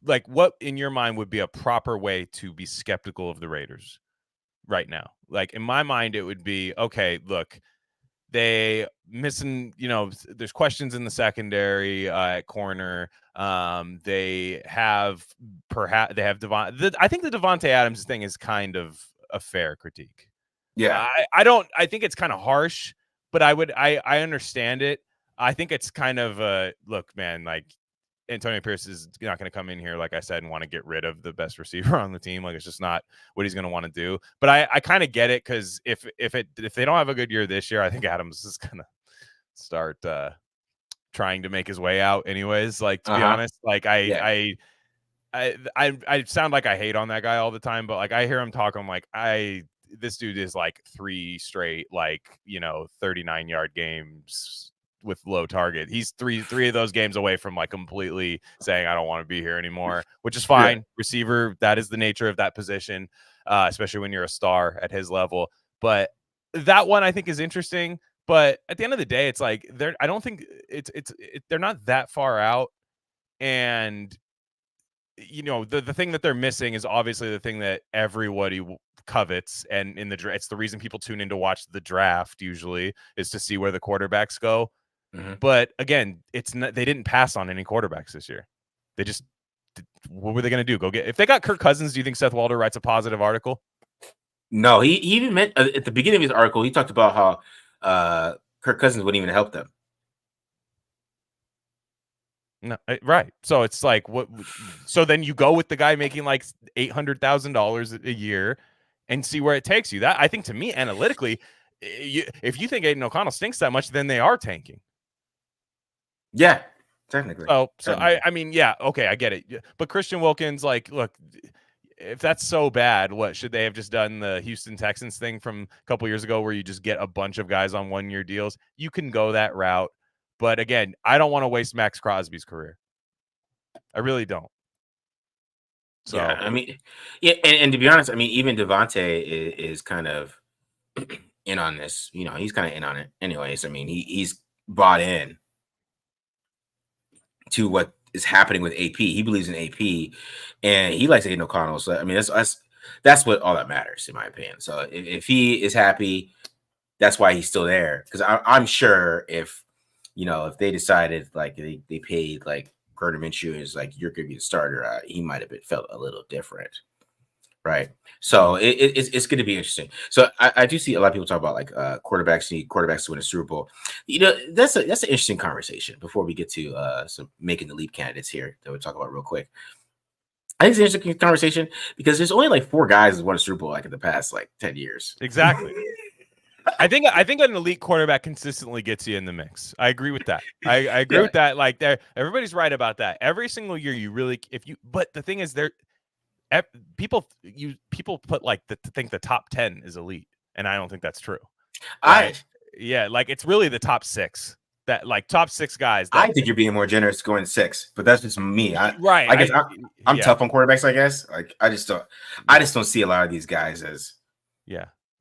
like what in your mind would be a proper way to be skeptical of the Raiders right now? Like in my mind, it would be okay. Look, they missing. There's questions in the secondary at corner. They have Devon. I think the Devontae Adams thing is kind of a fair critique. Yeah. I think it's kind of harsh, but I understand it. I think it's kind of look, man, like Antonio Pierce is not going to come in here, like I said, and want to get rid of the best receiver on the team. Like, it's just not what he's going to want to do. But I kind of get it, because if they don't have a good year this year, I think Adams is going to start trying to make his way out anyways. Like, to be honest, like I sound like I hate on that guy all the time, but like I hear him talk, I'm like, this dude is like 3 straight, like, 39-yard games with low target. He's three of those games away from like completely saying, I don't want to be here anymore, which is fine. Receiver, that is the nature of that position, especially when you're a star at his level. But that one I think is interesting. But at the end of the day, it's like I don't think they're not that far out. And the thing that they're missing is obviously the thing that everybody covets, and it's the reason people tune in to watch the draft usually, is to see where the quarterbacks go. But again, they didn't pass on any quarterbacks this year. They just, what were they going to do? If they got Kirk Cousins, do you think Seth Walder writes a positive article? No, he even meant at the beginning of his article, he talked about how Kirk Cousins wouldn't even help them. No, right. So it's like, what? So then you go with the guy making like $800,000 a year and see where it takes you. That, I think, to me, analytically, if you think Aiden O'Connell stinks that much, then they are tanking. Yeah, technically. So I mean, yeah, okay, I get it. But Christian Wilkins, like, look, if that's so bad, what should they have just done the Houston Texans thing from a couple years ago, where you just get a bunch of guys on 1-year deals? You can go that route. But again, I don't want to waste Max Crosby's career. I really don't. So yeah, I mean, yeah, and to be honest, I mean, even Devontae is kind of in on this. He's kind of in on it. Anyways, I mean, he's bought in to what is happening with AP. He believes in AP, and he likes Aiden O'Connell. So I mean, that's what all that matters, in my opinion. So if he is happy, that's why he's still there. Because I'm sure if they decided, like, they paid like Gardner Minshew is like, you're going to be the starter, he might have felt a little different, right? So it's going to be interesting. So I do see a lot of people talk about like quarterbacks need quarterbacks to win a Super Bowl. That's an interesting conversation. Before we get to some making the leap candidates here that we'll talk about real quick, I think it's an interesting conversation because there's only like 4 guys that won a Super Bowl like in the past like 10 years. Exactly. I think an elite quarterback consistently gets you in the mix. I agree with that. I agree with that. Like, everybody's right about that. Every single year, but the thing is, people put like think the top 10 is elite, and I don't think that's true. Right? Like, it's really the top 6 that, like, top 6 guys. I think you're being more generous going 6, but that's just me. I guess I'm tough on quarterbacks. I guess, like, I just don't see a lot of these guys as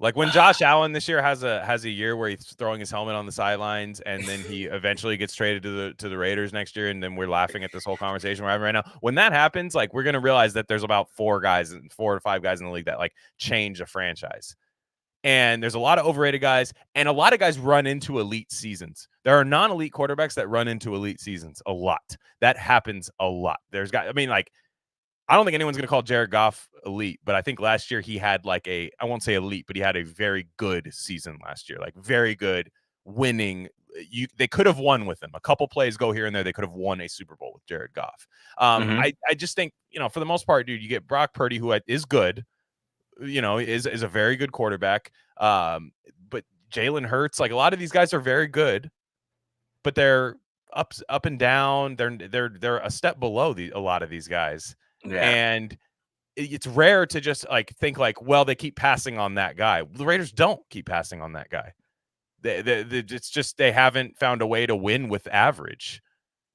like when Josh Allen this year has a year where he's throwing his helmet on the sidelines, and then he eventually gets traded to the Raiders next year, and then we're laughing at this whole conversation we're having right now. When that happens, like, we're gonna realize that there's about 4 to 5 guys in the league that like change a franchise. And there's a lot of overrated guys, and a lot of guys run into elite seasons. There are non-elite quarterbacks that run into elite seasons a lot. That happens a lot. There's guys, I mean, like, I don't think anyone's going to call Jared Goff elite, but I think last year he had like I won't say elite, but he had a very good season last year, like very good, winning. They could have won with him. A couple plays go here and there, they could have won a Super Bowl with Jared Goff. I just think, for the most part, dude, you get Brock Purdy, who is good, is a very good quarterback. But Jalen Hurts, like, a lot of these guys are very good, but they're up and down. They're a step below a lot of these guys. Yeah. And it's rare to just like think like, well, they keep passing on that guy. The Raiders don't keep passing on that guy. It's just they haven't found a way to win with average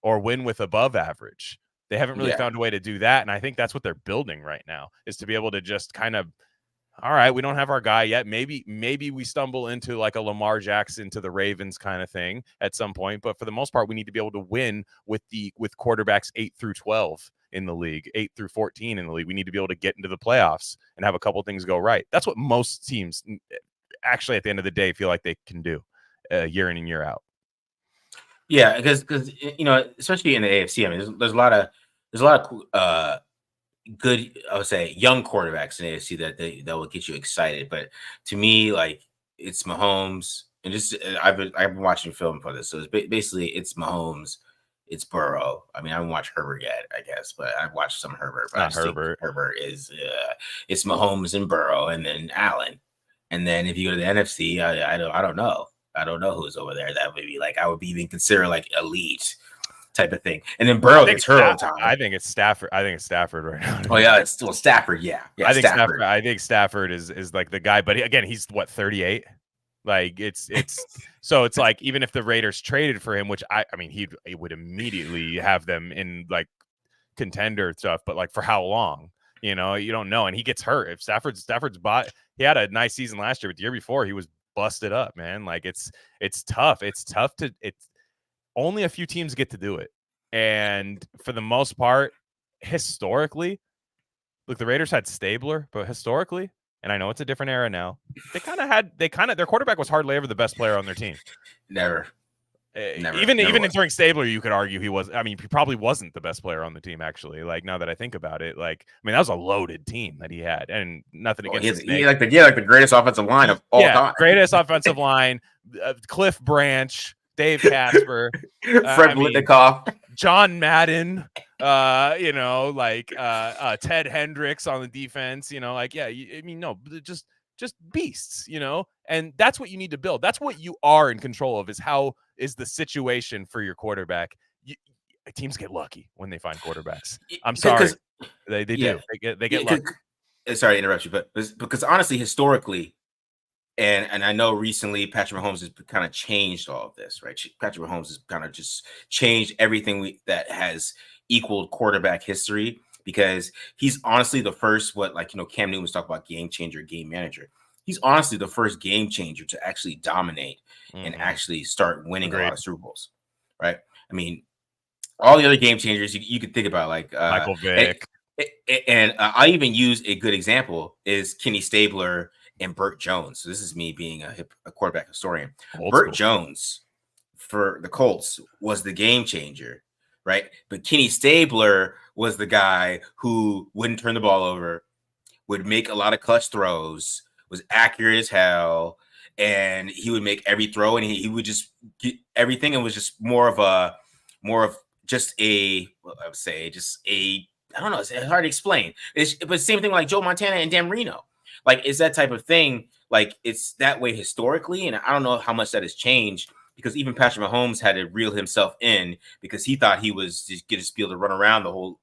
or win with above average. They haven't really found a way to do that. And I think that's what they're building right now, is to be able to just kind of, all right, we don't have our guy yet. Maybe we stumble into like a Lamar Jackson to the Ravens kind of thing at some point. But for the most part, we need to be able to win with quarterbacks 8 through 12 in the league, 8 through 14 in the league. We need to be able to get into the playoffs and have a couple things go right. That's what most teams actually at the end of the day feel like they can do year in and year out. Yeah, because especially in the AFC, I mean, there's a lot of good, I would say, young quarterbacks in the AFC that will get you excited. But to me, like, it's Mahomes, and just I've been watching film for this, so it's basically it's Mahomes, it's Burrow. I mean, I haven't watched Herbert yet, I guess, but I've watched some Herbert. But I Not just think Herbert. Herbert is it's Mahomes and Burrow, and then Allen. And then if you go to the NFC, I don't know. I don't know who's over there. That would be like I would be even consider like elite type of thing. And then Burrow gets hurt all the time. I think it's Stafford. I think it's Stafford right now. Oh yeah, it's still Stafford. Yeah, I think Stafford. I think Stafford is like the guy. But again, he's what, 38. Like it's so it's like even if the Raiders traded for him, which I mean he would immediately have them in like contender stuff, but like for how long? You know, you don't know. And he gets hurt. If Stafford's he had a nice season last year, but the year before he was busted up, man. Like it's tough. It's only a few teams get to do it. And for the most part, historically, look, the Raiders had Stabler, but historically, and I know it's a different era now, their quarterback was hardly ever the best player on their team. Never. Even during Stabler, you could argue he was. I mean, he probably wasn't the best player on the team. Actually, like now that I think about it, like I mean, that was a loaded team that he had, and nothing against. He like the greatest offensive line of all time. Greatest offensive line. Cliff Branch, Dave Casper, Fred Blitnikoff, John Madden. You know, like Ted Hendricks on the defense. You know, like I mean, no, just beasts. You know, and that's what you need to build. That's what you are in control of. Is the situation for your quarterback. Teams get lucky when they find quarterbacks. I'm sorry. They do. They get lucky. Sorry to interrupt you, but because honestly, historically, and I know recently Patrick Mahomes has kind of changed all of this, right? Patrick Mahomes has kind of just changed everything that has equaled quarterback history, because he's honestly the first, Cam Newton was talking about game changer, game manager. He's honestly the first game changer to actually dominate and actually start winning a lot of Super Bowls, right? I mean, all the other game changers you could think about, like Michael Vick. And I even use a good example is Kenny Stabler and Burt Jones. So this is me being a quarterback historian. Burt Jones for the Colts was the game changer, right? But Kenny Stabler was the guy who wouldn't turn the ball over, would make a lot of clutch throws, was accurate as hell, and he would make every throw, and he would just get everything. It was just more of just a, I would say, just a, I don't know, it's hard to explain. But same thing like Joe Montana and Dan Marino. Like, it's that type of thing. Like, it's that way historically, and I don't know how much that has changed, because even Patrick Mahomes had to reel himself in because he thought he was just going to be able to run around the whole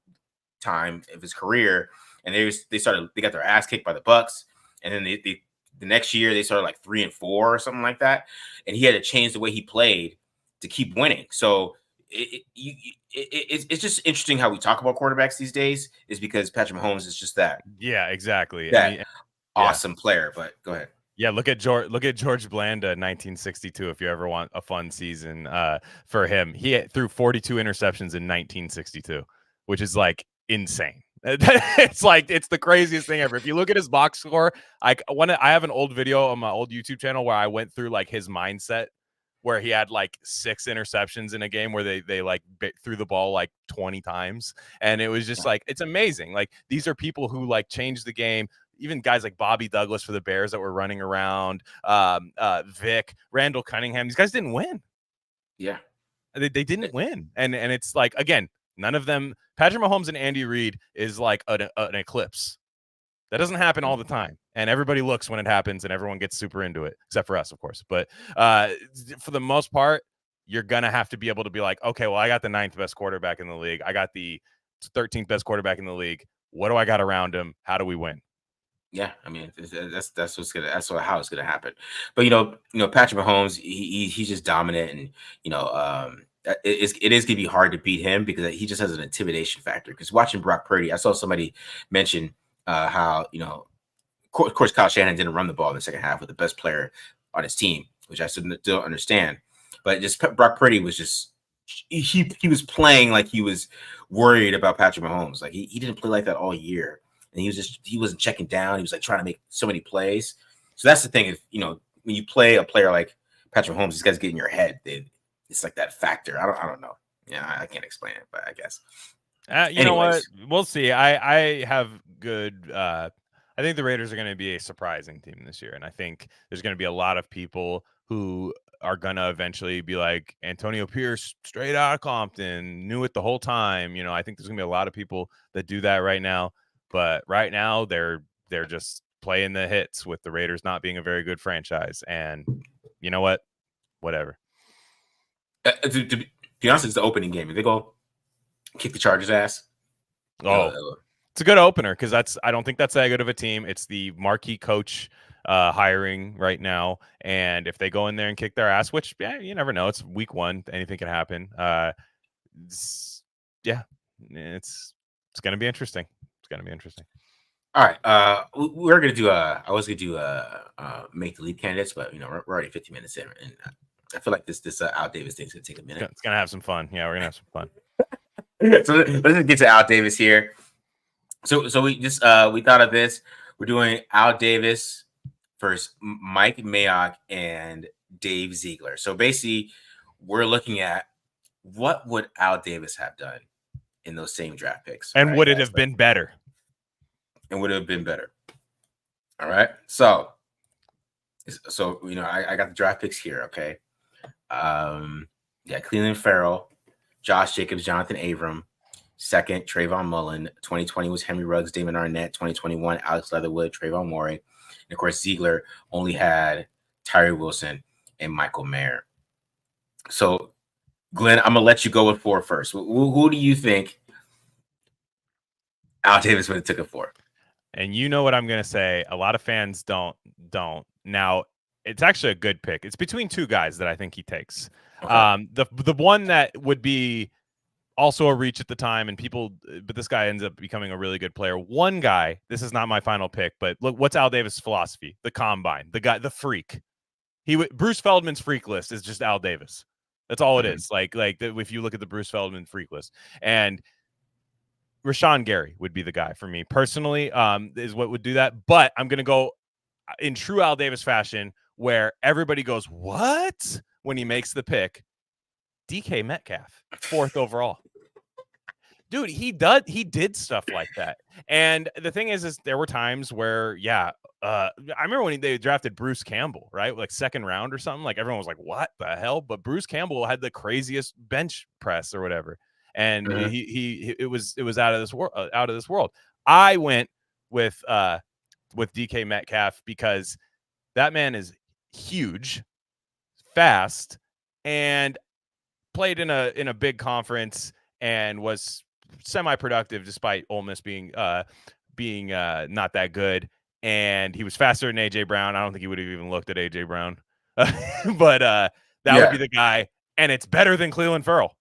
time of his career, and they got their ass kicked by the Bucks. And then the next year they started like 3-4 or something like that, and he had to change the way he played to keep winning. So it's just interesting how we talk about quarterbacks these days, is because Patrick Mahomes is just that. Yeah, exactly. Awesome player. But go ahead. Yeah, look at George Blanda, 1962. If you ever want a fun season for him, he threw 42 interceptions in 1962, which is like insane. It's the craziest thing ever. If you look at his box score, I have an old video on my old YouTube channel where I went through like his mindset, where he had like 6 interceptions in a game where they like threw the ball like 20 times, and it was just like, it's amazing. Like, these are people who like changed the game. Even guys like Bobby Douglas for the Bears that were running around, Vic, Randall Cunningham. These guys didn't win. Yeah, they didn't win, and it's like, again, none of them. Patrick Mahomes and Andy Reid is like an eclipse. That doesn't happen all the time, and everybody looks when it happens, and everyone gets super into it, except for us, of course. But for the most part, you're gonna have to be able to be like, okay, well, I got the 9th best quarterback in the league. I got the 13th best quarterback in the league. What do I got around him? How do we win? Yeah, I mean, that's how it's gonna happen. But Patrick Mahomes, he's just dominant, and it is gonna be hard to beat him because he just has an intimidation factor. Because watching Brock Purdy, I saw somebody mention how of course Kyle Shanahan didn't run the ball in the second half with the best player on his team, which I still don't understand. But just Brock Purdy was just he was playing like he was worried about Patrick Mahomes. Like he didn't play like that all year. And he wasn't checking down. He was like trying to make so many plays. So that's the thing. If when you play a player like Patrick Mahomes, these guys get in your head. It's like that factor. I don't know. Yeah, I can't explain it, but I guess. You know what? We'll see. I have good. I think the Raiders are going to be a surprising team this year, and I think there's going to be a lot of people who are gonna eventually be like Antonio Pierce, straight out of Compton, knew it the whole time. You know, I think there's gonna be a lot of people that do that right now. But right now, they're just playing the hits with the Raiders not being a very good franchise. And you know what? Whatever. To be honest, it's the opening game. If they go kick the Chargers' ass, It's a good opener because I don't think that's that good of a team. It's the marquee coach hiring right now, and if they go in there and kick their ass, which you never know, it's week 1, anything can happen. It's gonna be interesting. It's gonna be interesting. All right, we're gonna do I was gonna do make the lead candidates, but we're already 50 minutes in, and I feel like this Al Davis thing's gonna take a minute. It's gonna have some fun. Yeah, we're gonna have some fun. So let's just get to Al Davis here. So we just we thought of this. We're doing Al Davis versus Mike Mayock and Dave Ziegler. So basically, we're looking at what would Al Davis have done in those same draft picks, and would it have been better? And would it have been better? All right. So I got the draft picks here. Okay. Cleveland Farrell, Josh Jacobs, Jonathan Abram. Second, Trayvon Mullen. 2020 was Henry Ruggs, Damon Arnett. 2021, Alex Leatherwood, Trayvon Morey. And of course, Ziegler only had Tyree Wilson and Michael Mayer. So, Glenn, I'm gonna let you go with 4 first. Who do you think Al Davis would have took it for? And you know what I'm gonna say. A lot of fans don't. Now, it's actually a good pick. It's between 2 guys that I think he takes. Okay. The one that would be also a reach at the time, but this guy ends up becoming a really good player. One guy, this is not my final pick, but look, what's Al Davis' philosophy? The combine, the guy, the freak. Bruce Feldman's freak list is just Al Davis. That's all it is. Like if you look at the Bruce Feldman freak list, and Rashawn Gary would be the guy for me personally, is what would do that. But I'm going to go in true Al Davis fashion where everybody goes, what? When he makes the pick, DK Metcalf, 4th overall. Dude, he did stuff like that. And the thing is there were times where, I remember when they drafted Bruce Campbell, right? Like 2nd round or something. Like everyone was like, what the hell? But Bruce Campbell had the craziest bench press or whatever. And it was out of this world. I went with DK Metcalf because that man is huge, fast, and played in a big conference and was semi-productive despite Ole Miss being not that good. And he was faster than AJ Brown. I don't think he would have even looked at AJ Brown, but that would be the guy. And it's better than Cleveland Farrell.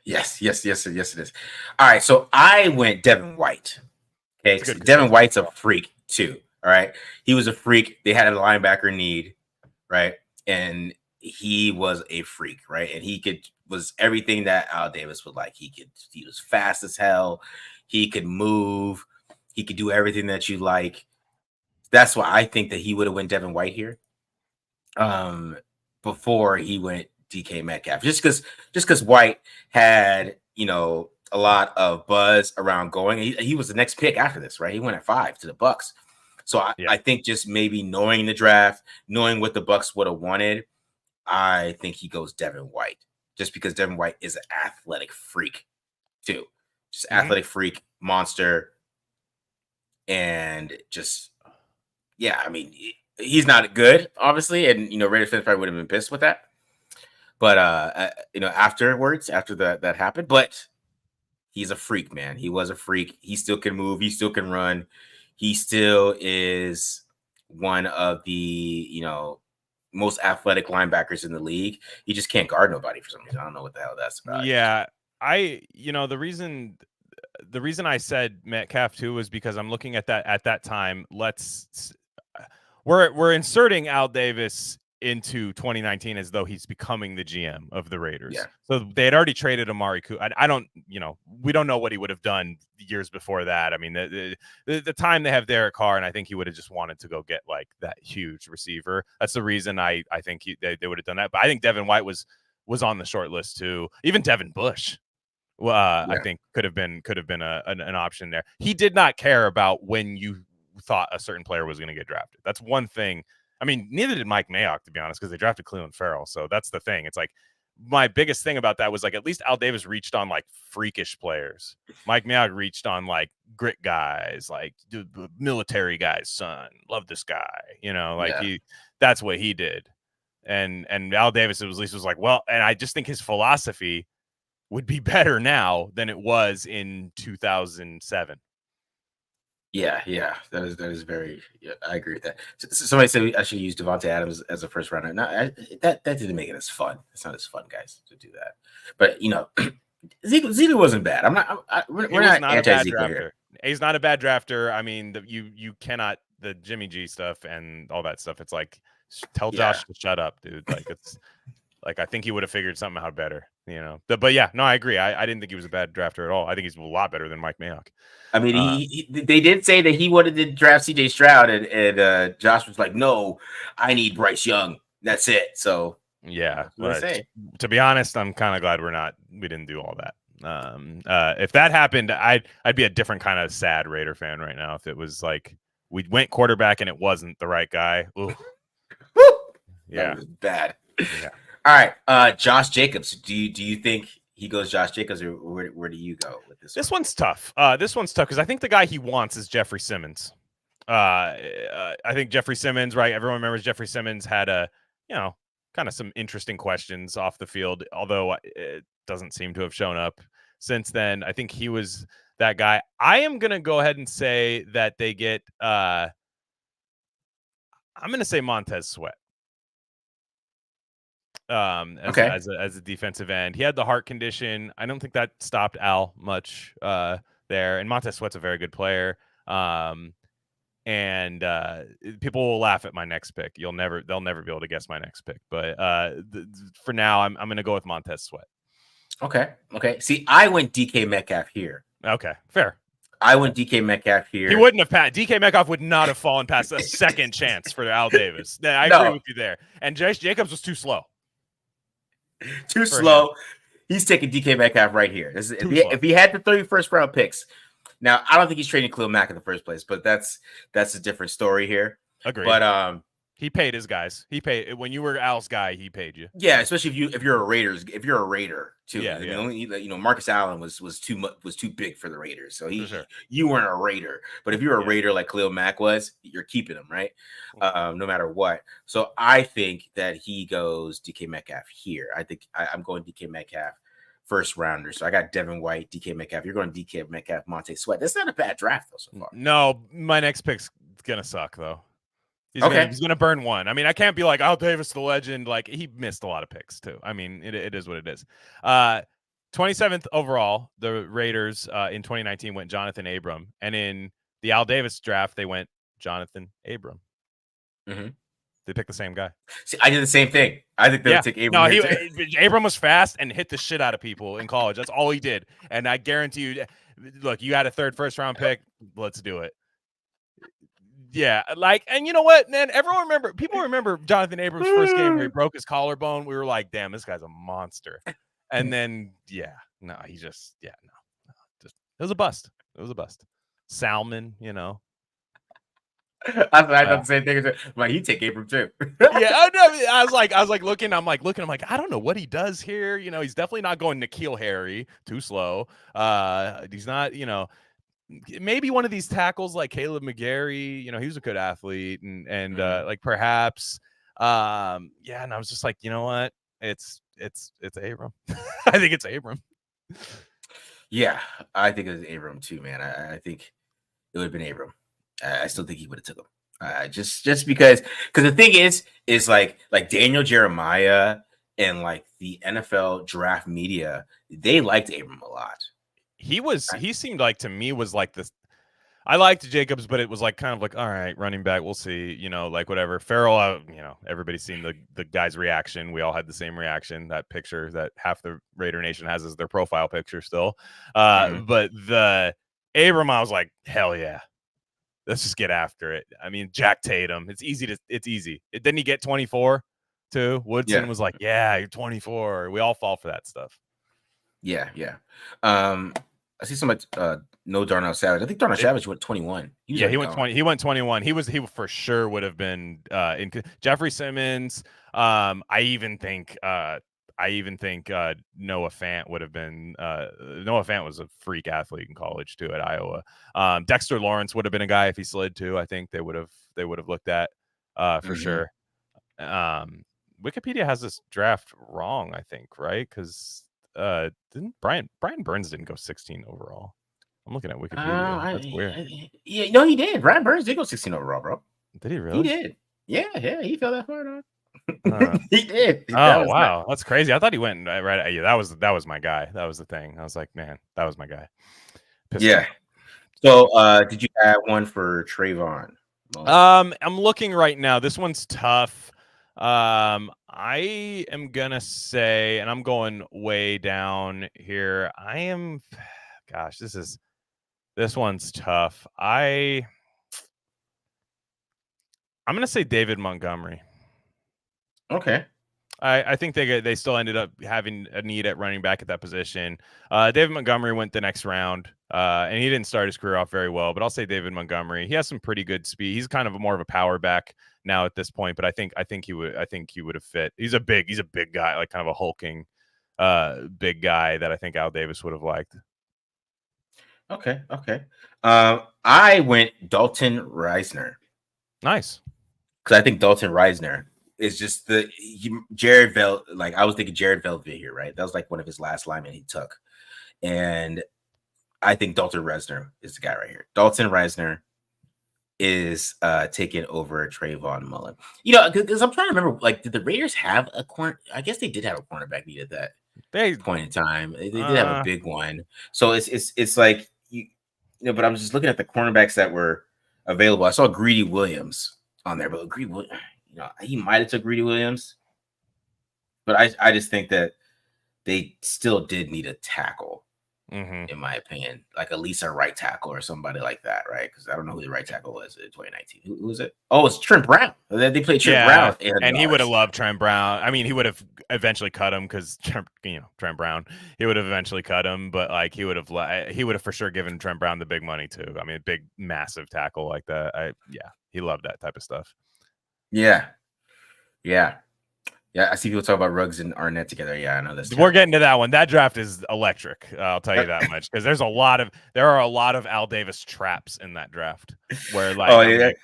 Yes, it is. All right, so I went Devin White. Okay, so Devin White's a freak too. All right, he was a freak. They had a linebacker need, right? And he was a freak, right? And he was everything that Al Davis would like. He was fast as hell. He could move. He could do everything that you like. That's why I think that he would have went Devin White here, before he went DK Metcalf. Just because White had a lot of buzz around going. He was the next pick after this, right? He went at 5 to the Bucks. So I think just maybe knowing the draft, knowing what the Bucks would have wanted, I think he goes Devin White, just because Devin White is an athletic freak too. Just athletic freak, monster. And just, I mean, he's not good, obviously. And, Raiders fans probably would have been pissed with that. But, afterwards, after that happened, but he's a freak, man. He was a freak. He still can move. He still can run. He still is one of the, most athletic linebackers in the league. He just can't guard nobody for some reason. I don't know what the hell that's about. Yeah. The reason I said Metcalf too was because I'm looking at that time. We're inserting Al Davis into 2019 as though he's becoming the GM of the Raiders. Yeah. So they had already traded Amari Cooper. We don't know what he would have done years before that. I mean, the time they have Derek Carr, and I think he would have just wanted to go get like that huge receiver. That's the reason I think they would have done that. But I think Devin White was on the short list too. Even Devin Bush, I think could have been an option there. He did not care about when you thought a certain player was going to get drafted. That's one thing I mean, neither did Mike Mayock, to be honest, because they drafted Cleveland Farrell. So that's the thing. It's like my biggest thing about that was like at least Al Davis reached on like freakish players. Mike Mayock reached on like grit guys, like the military guy's son. Love this guy, like that's what he did. And Al Davis at least was like, well, and I just think his philosophy would be better now than it was in 2007. Yeah, that is very. Yeah, I agree with that. Somebody said I should use Devontae Adams as a first rounder. No, that didn't make it as fun. It's not as fun, guys, to do that. But Ziegler wasn't bad. We're not anti-Ziegler here. He's not a bad drafter. I mean, you cannot the Jimmy G stuff and all that stuff. It's like tell Josh to shut up, dude. Like it's like I think he would have figured something out better. But yeah, no, I agree. I didn't think he was a bad drafter at all. I think he's a lot better than Mike Mayock. I mean, they did say that he wanted to draft CJ Stroud, and Josh was like, "No, I need Bryce Young. That's it." So yeah, to be honest, I'm kind of glad we didn't do all that. If that happened, I'd be a different kind of sad Raider fan right now. If it was like we went quarterback and it wasn't the right guy. Ooh. Yeah, that was bad. Yeah. All right, Josh Jacobs. Do you think he goes Josh Jacobs, or where do you go with this? This one's tough. This one's tough because I think the guy he wants is Jeffrey Simmons. I think Jeffrey Simmons, right? Everyone remembers Jeffrey Simmons had kind of some interesting questions off the field, although it doesn't seem to have shown up since then. I think he was that guy. I am going to go ahead and say that they get I'm going to say Montez Sweat. As a defensive end. He had the heart condition. I don't think that stopped Al much there. And Montez Sweat's a very good player. And people will laugh at my next pick. They'll never be able to guess my next pick. But for now, I'm going to go with Montez Sweat. Okay. See, I went DK Metcalf here. Okay, fair. I went DK Metcalf here. He wouldn't have DK Metcalf would not have fallen past a second chance for Al Davis. I agree with you there. And Jacobs was too slow. Too slow. He's taking DK Metcalf right here. If he had the 31st round picks, now I don't think he's trading Khalil Mack in the first place, but that's a different story here. Agreed. But he paid his guys. He paid when you were Al's guy. He paid you. Yeah, especially if you're a Raider too. Yeah. Marcus Allen was too big for the Raiders, so you weren't a Raider. But if you're a Raider like Khalil Mack was, you're keeping him, right? No matter what. So I think that he goes DK Metcalf here. I think I'm going DK Metcalf first rounder. So I got Devin White, DK Metcalf. You're going DK Metcalf, Montez Sweat. That's not a bad draft though so far. No, my next pick's gonna suck though. He's gonna burn one. I mean, I can't be like Al Davis, the legend. Like he missed a lot of picks too. I mean, it is what it is. 27th overall, the Raiders in 2019 went Jonathan Abram, and in the Al Davis draft they went Jonathan Abram. Mm-hmm. They picked the same guy. See, I did the same thing. I think they would take Abram. No, Abram was fast and hit the shit out of people in college. That's all he did. And I guarantee you, look, you had a first round pick. Let's do it. Yeah, and you know what, man? People remember Jonathan Abrams' first game where he broke his collarbone. We were like, damn, this guy's a monster. And then, it was a bust. It was a bust. Salmon, I thought the same thing. Like, you take Abram too. I was like looking. I'm like, I don't know what he does here. He's definitely not going N'Keal Harry. Too slow. He's not. Maybe one of these tackles like Caleb McGarry. He was a good athlete, and like perhaps. And I was just like, you know what? It's Abram. I think it's Abram. Yeah, I think it was Abram too, man. I think it would have been Abram. I still think he would have took him. Just because the thing is like Daniel Jeremiah and like the NFL draft media, they liked Abram a lot. He seemed like to me was like this. I liked Jacobs, but it was like kind of like, all right, running back, we'll see, like whatever. Farrell, everybody's seen the guy's reaction. We all had the same reaction. That picture that half the Raider Nation has as their profile picture still. But the Abram, I was like, hell yeah. Let's just get after it. I mean, Jack Tatum. It's easy. Didn't he get 24 too? Woodson was like, yeah, you're 24. We all fall for that stuff. Yeah. I see somebody no Darnell Savage. I think Darnell Savage went 21. He went 20. He went 21. He for sure would have been in Jeffrey Simmons. I even think Noah Fant would have been. Noah Fant was a freak athlete in college too at Iowa. Dexter Lawrence would have been a guy if he slid too. I think they would have looked at for sure. Wikipedia has this draft wrong, I think, right? Because didn't Brian Burns didn't go 16 overall. I'm looking at Wikipedia. That's weird. Yeah, no, he did. Brian Burns did go 16 overall, bro. Did he really? He did. Yeah, he fell that far, dog. He did. Oh wow, that's crazy. I thought he went right. Yeah, that was my guy. That was the thing. I was like, man, that was my guy. Yeah. So, did you add one for Trayvon? I'm looking right now. This one's tough. I am gonna say, and I'm going way down here. Gosh, this one's tough. I'm gonna say David Montgomery. Okay. I think they still ended up having a need at running back at that position. David Montgomery went the next round, and he didn't start his career off very well. But I'll say David Montgomery. He has some pretty good speed. He's kind of more of a power back now at this point, but I think he would have fit. He's a big guy, like kind of a hulking, big guy that I think Al Davis would have liked. Okay. I went Dalton Reisner. Nice, because I think Dalton Reisner is just Jared Velt. Like I was thinking Jared Velvet here, right? That was like one of his last linemen he took, and I think Dalton Reisner is the guy right here. Dalton Reisner is taking over Trayvon Mullen. Because I'm trying to remember, like, did the Raiders have a corner? I guess they did have a cornerback need at that point in time. They did have a big one. So it's like but I'm just looking at the cornerbacks that were available. I saw Greedy Williams on there, but Greedy Williams, he might have took Greedy Williams, but I just think that they still did need a tackle. In my opinion, like at least a right tackle or somebody like that, right? Because I don't know who the right tackle was in 2019. Who was it? Oh, it's Trent Brown. They played Trent Brown, and he would have loved Trent Brown. I mean, he would have eventually cut him because Trent Brown. He would have eventually cut him, but like he would have for sure given Trent Brown the big money too. I mean, big, massive tackle like that. He loved that type of stuff. Yeah. I see people talk about Ruggs and Arnett together. Yeah, I know this. We're getting to that one. That draft is electric. I'll tell you that much because there are a lot of Al Davis traps in that draft. Where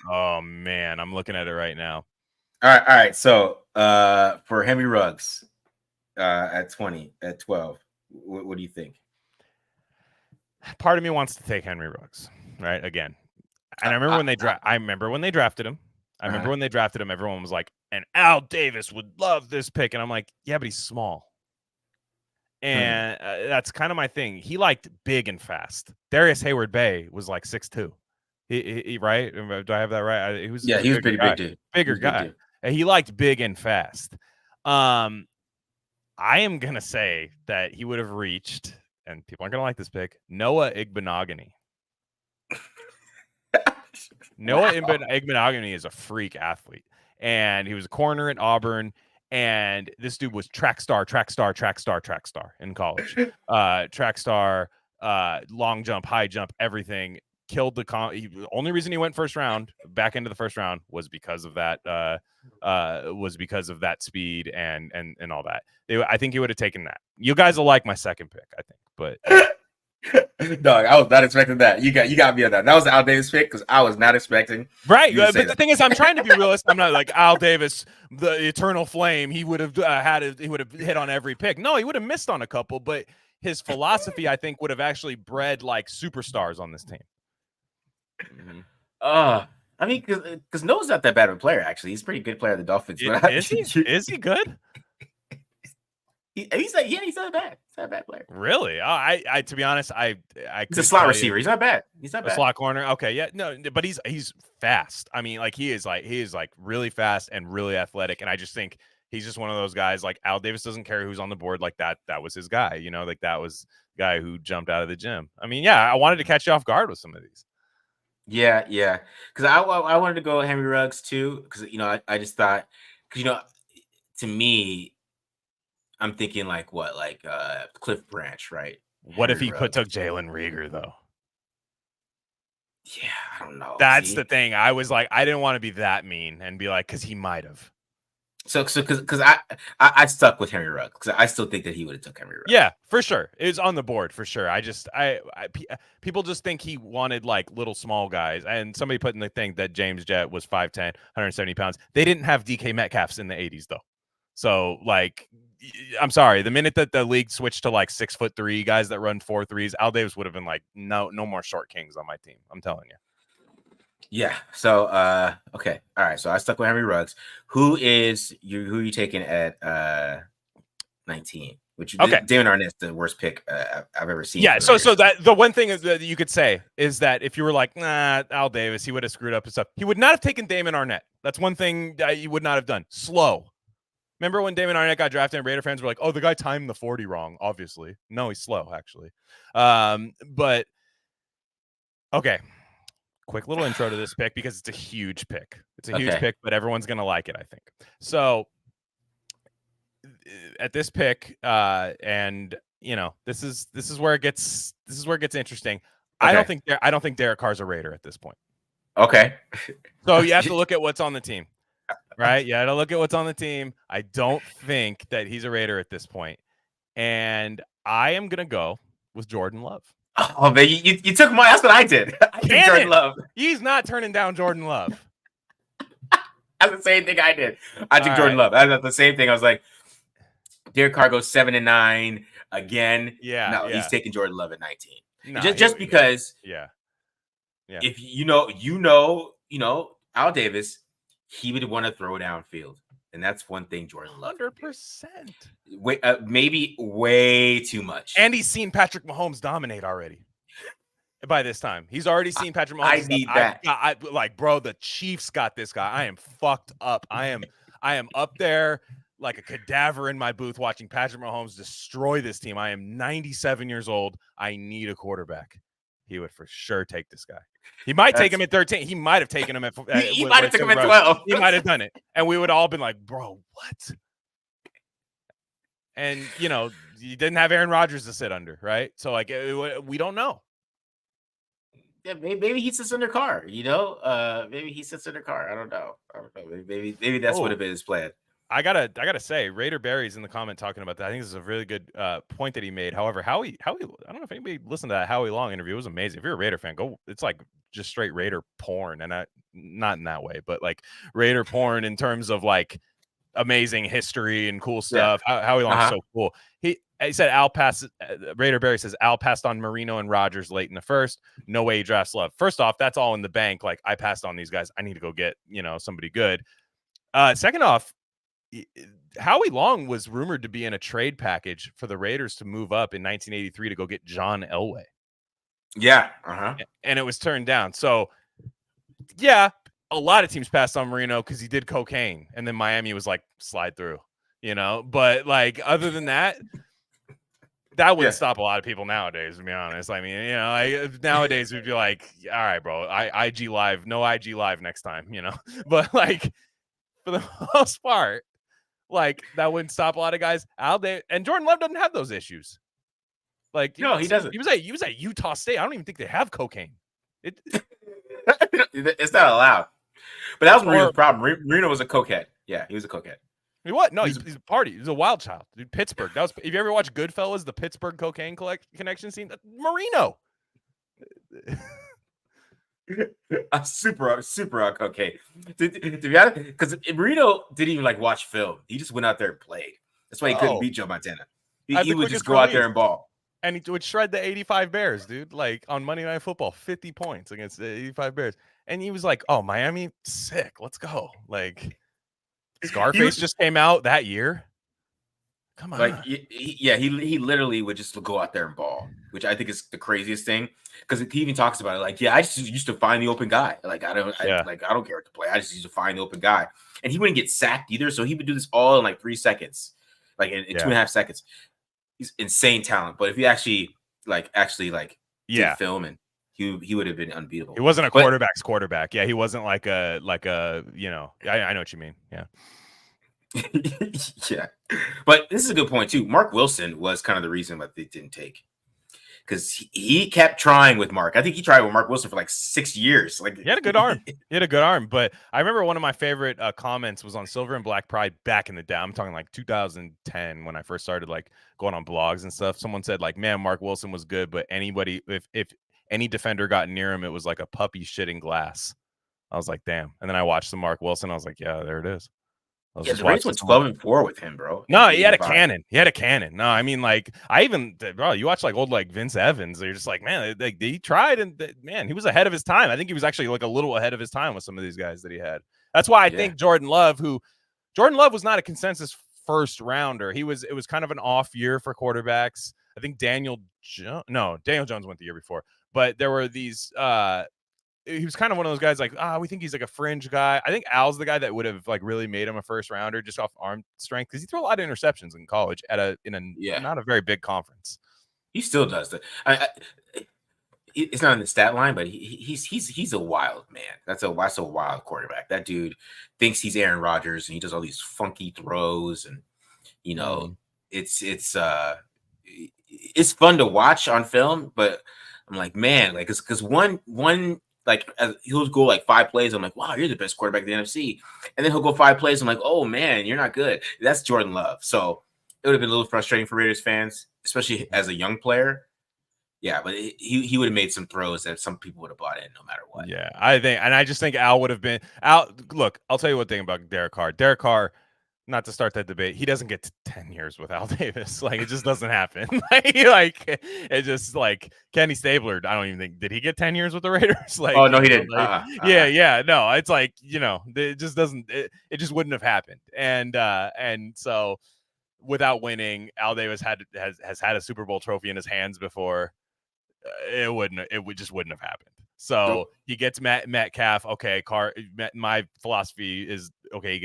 oh man, I'm looking at it right now. All right. So for Henry Ruggs, at 12, what do you think? Part of me wants to take Henry Ruggs, right? Again, and I remember when they drafted him. When they drafted him, everyone was like, and Al Davis would love this pick. And I'm like, yeah, but he's small. And that's kind of my thing. He liked big and fast. Darius Hayward-Bay was like 6'2". He right? Do I have that right? He was pretty big dude. Bigger guy. And he liked big and fast. I am going to say that he would have reached, and people aren't going to like this pick, Noah Igbenogany. Noah Igbenogany is a freak athlete, and he was a corner at Auburn. And this dude was track star in college. Track star, long jump, high jump, everything. Killed the only reason he went back into the first round was because of that. Was because of that speed and all that. I think he would have taken that. You guys will like my second pick, I think, but. No, I was not expecting that. You got me on that. That was Al Davis pick because I was not expecting. Right, but the thing is, I'm trying to be realistic. I'm not like Al Davis, the eternal flame. He would have he would have hit on every pick. No, he would have missed on a couple, but his philosophy, I think, would have actually bred like superstars on this team. I mean, because Noah's not that bad of a player. Actually, he's a pretty good player at the Dolphins. Is he good? He's not bad. He's not a bad player. Really? I to be honest, he's a slot receiver. He's not bad. He's not bad. A slot corner. Okay, yeah, no, but he's fast. I mean, like he is really fast and really athletic. And I just think he's just one of those guys. Like Al Davis doesn't care who's on the board. Like that was his guy. Like that was the guy who jumped out of the gym. I mean, yeah, I wanted to catch you off guard with some of these. Yeah, because I wanted to go Henry Ruggs too. Because I just thought to me. I'm thinking like Cliff Branch, right? What if he took Jalen Reagor though? Yeah, I don't know. That's the thing. I was like, I didn't want to be that mean and be like, because he might have. So because I stuck with Henry Ruggs because I still think that he would have took Henry Ruggs. Yeah, for sure. It was on the board for sure. People just think he wanted like little small guys. And somebody put in the thing that James Jett was 5'10", 170 pounds. They didn't have DK Metcalfs in the 80s though. So like, I'm sorry. The minute that the league switched to like 6'3" guys that run 4.3s, Al Davis would have been like, no more short kings on my team. I'm telling you. Yeah. So okay. All right. So I stuck with Henry Ruggs. Who are you taking at 19? Which Okay. Damon Arnett's the worst pick I've ever seen. Yeah. So that the one thing that you could say is that if you were like, nah, Al Davis, he would have screwed up and stuff. He would not have taken Damon Arnett. That's one thing that he would not have done. Slow. Remember when Damon Arnett got drafted and Raider fans were like, oh, the guy timed the 40 wrong, obviously. No, he's slow, actually. But okay. Quick little intro to this pick because it's a huge pick. It's a huge pick, but everyone's going to like it, I think. So at this pick, and you know, this is where it gets interesting. Okay. I don't think Derek Carr's a Raider at this point. Okay. So you have to look at what's on the team. Right? You got to look at what's on the team. I don't think that he's a Raider at this point. And I am going to go with Jordan Love. Oh, man, you took my. That's what I did. I took Jordan Love. He's not turning down Jordan Love. That's the same thing I did. I took Jordan Love. That's the same thing. I was like, Derek Carr goes 7-9 again. Yeah. No, he's taking Jordan Love at 19. No, just because. Yeah. If you know, Al Davis, he would want to throw downfield. And that's one thing Jordan Love. 100%. Maybe way too much. And he's seen Patrick Mahomes dominate already. By this time, he's already seen Patrick Mahomes. I need that. Like, bro, the Chiefs got this guy. I am fucked up. I am up there like a cadaver in my booth watching Patrick Mahomes destroy this team. I am 97 years old. I need a quarterback. He would for sure take this guy. He might take him at 13. He might have taken him at. He might have taken him at 12. He might have done it, and we would all been like, "Bro, what?" And you know, you didn't have Aaron Rodgers to sit under, right? So like, we don't know. Yeah, maybe he sits under Carr. You know, maybe he sits under Carr. I don't know. Maybe that's what it is planned. I gotta say, Raider Barry's in the comment talking about that. I think this is a really good point that he made. However, Howie, I don't know if anybody listened to that Howie Long interview. It was amazing. If you're a Raider fan, go. It's like just straight Raider porn, and not in that way, but like Raider porn in terms of like amazing history and cool stuff. Yeah. Howie Long's so cool. He said Al passed. Raider Barry says Al passed on Marino and Rodgers late in the first. No way he drafts Love. First off, that's all in the bank. Like I passed on these guys. I need to go get somebody good. Second off. Howie Long was rumored to be in a trade package for the Raiders to move up in 1983 to go get John Elway. Yeah. And it was turned down. So, yeah, a lot of teams passed on Marino because he did cocaine. And then Miami was like, slide through, But, like, other than that, that wouldn't stop a lot of people nowadays, to be honest. I mean, nowadays we'd be like, all right, bro, IG Live, no IG Live next time, But, like, for the most part, like that wouldn't stop a lot of guys. And Jordan Love doesn't have those issues. Like no, he doesn't. He was at Utah State. I don't even think they have cocaine. It's not allowed. But that was Marino's problem. Marino was a cokehead. Yeah, he was a cokehead. He what? No, he's a party. He's a wild child. Dude, Pittsburgh. If you ever watched Goodfellas, the Pittsburgh cocaine connection scene, Marino. super on cocaine. To be honest, because Marino didn't even like watch film. He just went out there and played. That's why he couldn't beat Joe Montana. He would just go out there and ball. And he would shred the 85 Bears, dude. Like on Monday Night Football, 50 points against the 85 Bears. And he was like, "Oh, Miami, sick. Let's go." Like Scarface just came out that year. Come on. Like, he literally would just go out there and ball, which I think is the craziest thing. Because he even talks about it. Like, I just used to find the open guy. Like, I don't care what to play. I just used to find the open guy. And he wouldn't get sacked either. So he would do this all in like 3 seconds, like in 2.5 seconds. He's insane talent. But if he actually did film, and he would have been unbeatable. He wasn't a quarterback's quarterback. Yeah, he wasn't like a I know what you mean. Yeah. Yeah. But this is a good point too. Mark Wilson was kind of the reason that they didn't take. because he kept trying with Mark. I think he tried with Mark Wilson for like 6 years. Like he had a good arm. He had a good arm. But I remember one of my favorite comments was on Silver and Black Pride back in the day. I'm talking like 2010 when I first started like going on blogs and stuff. Someone said like, man, Mark Wilson was good, but anybody, if any defender got near him, it was like a puppy shitting glass. I was like, damn. And then I watched the Mark Wilson. I was like, yeah, there it is. Yeah, the Rays went 12-4 with him, bro. No, he had a cannon. He had a cannon. No, I mean, like, bro, you watch like old like Vince Evans. You're just like, man, he tried, and man, he was ahead of his time. I think he was actually like a little ahead of his time with some of these guys that he had. That's why I think Jordan Love was not a consensus first rounder. It was kind of an off year for quarterbacks. I think Daniel Jones went the year before, but there were these. He was kind of one of those guys like, we think he's like a fringe guy. I think Al's the guy that would have like really made him a first rounder just off arm strength because he threw a lot of interceptions in college not a very big conference. He still does that. It's not in the stat line, but he's a wild man. That's a wild quarterback. That dude thinks he's Aaron Rodgers and he does all these funky throws, and it's fun to watch on film, but I'm like, man, like because one like he'll go like 5 plays. I'm like, wow, you're the best quarterback in the NFC. And then he'll go 5 plays. I'm like, oh man, you're not good. That's Jordan Love. So it would have been a little frustrating for Raiders fans, especially as a young player. Yeah, but he would have made some throws that some people would have bought in no matter what. Yeah, I just think Al would have been Al. Look, I'll tell you one thing about Derek Carr. Derek Carr, not to start that debate, he doesn't get 10 years with Al Davis. Like, it just doesn't happen. like it just like Kenny Stabler. I don't even think, did he get 10 years with the Raiders? Like, oh no, he didn't. Yeah, no, it's like, it just doesn't. It just wouldn't have happened. And so without winning, Al Davis has had a Super Bowl trophy in his hands before. It just wouldn't have happened. So he gets Metcalf. Okay, Carr. My philosophy is okay. He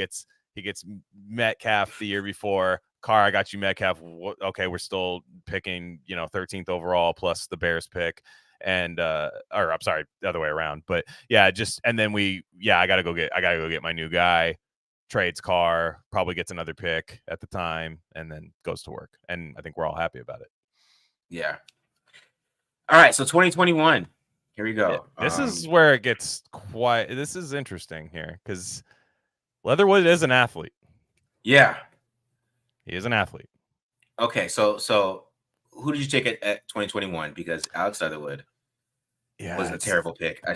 gets Metcalf the year before. Carr, I got you Metcalf. Okay, we're still picking, 13th overall plus the Bears pick, and or I'm sorry, the other way around. But yeah, and then I gotta go get my new guy. Trades Carr, probably gets another pick at the time, and then goes to work. And I think we're all happy about it. Yeah. All right, so 2021. Here we go. This is where it gets quiet. This is interesting here because Leatherwood is an athlete. Yeah. He is an athlete. Okay, so who did you take at 2021? Because Alex Leatherwood was a terrible pick. I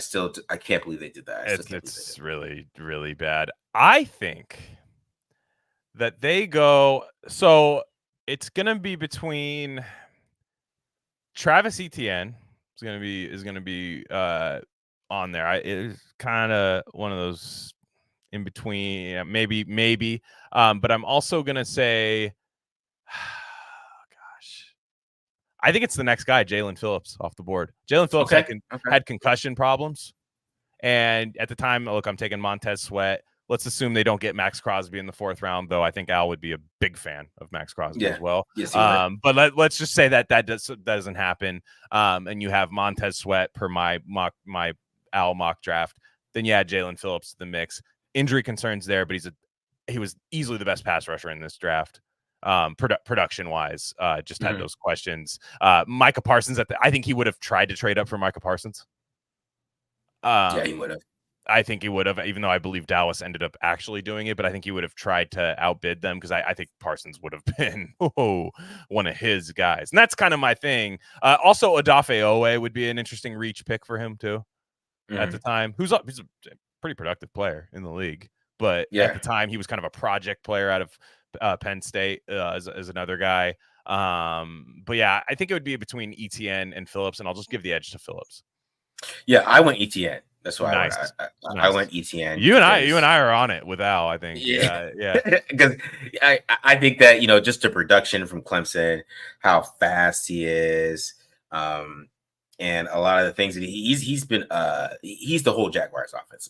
can't believe they did that. It's really, really bad. I think that they go. So it's gonna be between Travis Etienne is gonna be on there. It's kind of one of those in between, maybe. But I'm also gonna say, gosh, I think it's the next guy, Jalen Phillips, off the board. Jalen Phillips had concussion problems, and at the time, look, I'm taking Montez Sweat. Let's assume they don't get Max Crosby in the 4th round, though. I think Al would be a big fan of Max Crosby as well. Yes, but let's just say that doesn't happen. And you have Montez Sweat per my Al mock draft. Then you add Jalen Phillips to the mix. Injury concerns there, but he was easily the best pass rusher in this draft. Production wise, just had those questions. Micah Parsons I think he would have tried to trade up for Micah Parsons. Yeah, he would have. I think he would have, even though I believe Dallas ended up actually doing it, but I think he would have tried to outbid them because I think Parsons would have been one of his guys. And that's kind of my thing. Also, Odafe Owe would be an interesting reach pick for him, too, at the time. He's a pretty productive player in the league. But at the time, he was kind of a project player out of Penn State as another guy. But yeah, I think it would be between Etienne and Phillips, and I'll just give the edge to Phillips. Yeah, I went Etienne. That's why nice. I went Etienne. You and I are on it with Al, I think. Yeah. Because I think that, just the production from Clemson, how fast he is, and a lot of the things that he's been he's the whole Jaguars offense.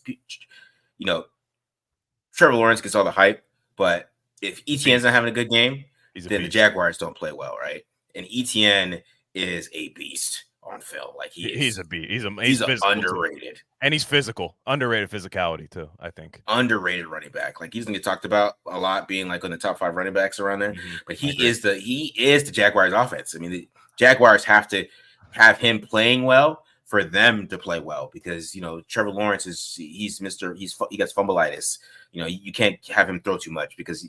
Trevor Lawrence gets all the hype, but if Etienne's not having a good game, then the Jaguars don't play well, right? And Etienne is a beast on film. Like he's a beast. He's underrated. Too. And he's physical. Underrated physicality too, I think. Underrated running back. Like he's gonna get talked about a lot being like on the top 5 running backs around there. But he is the Jaguars offense. I mean, the Jaguars have to have him playing well for them to play well, because Trevor Lawrence he gets fumbleitis. You can't have him throw too much, because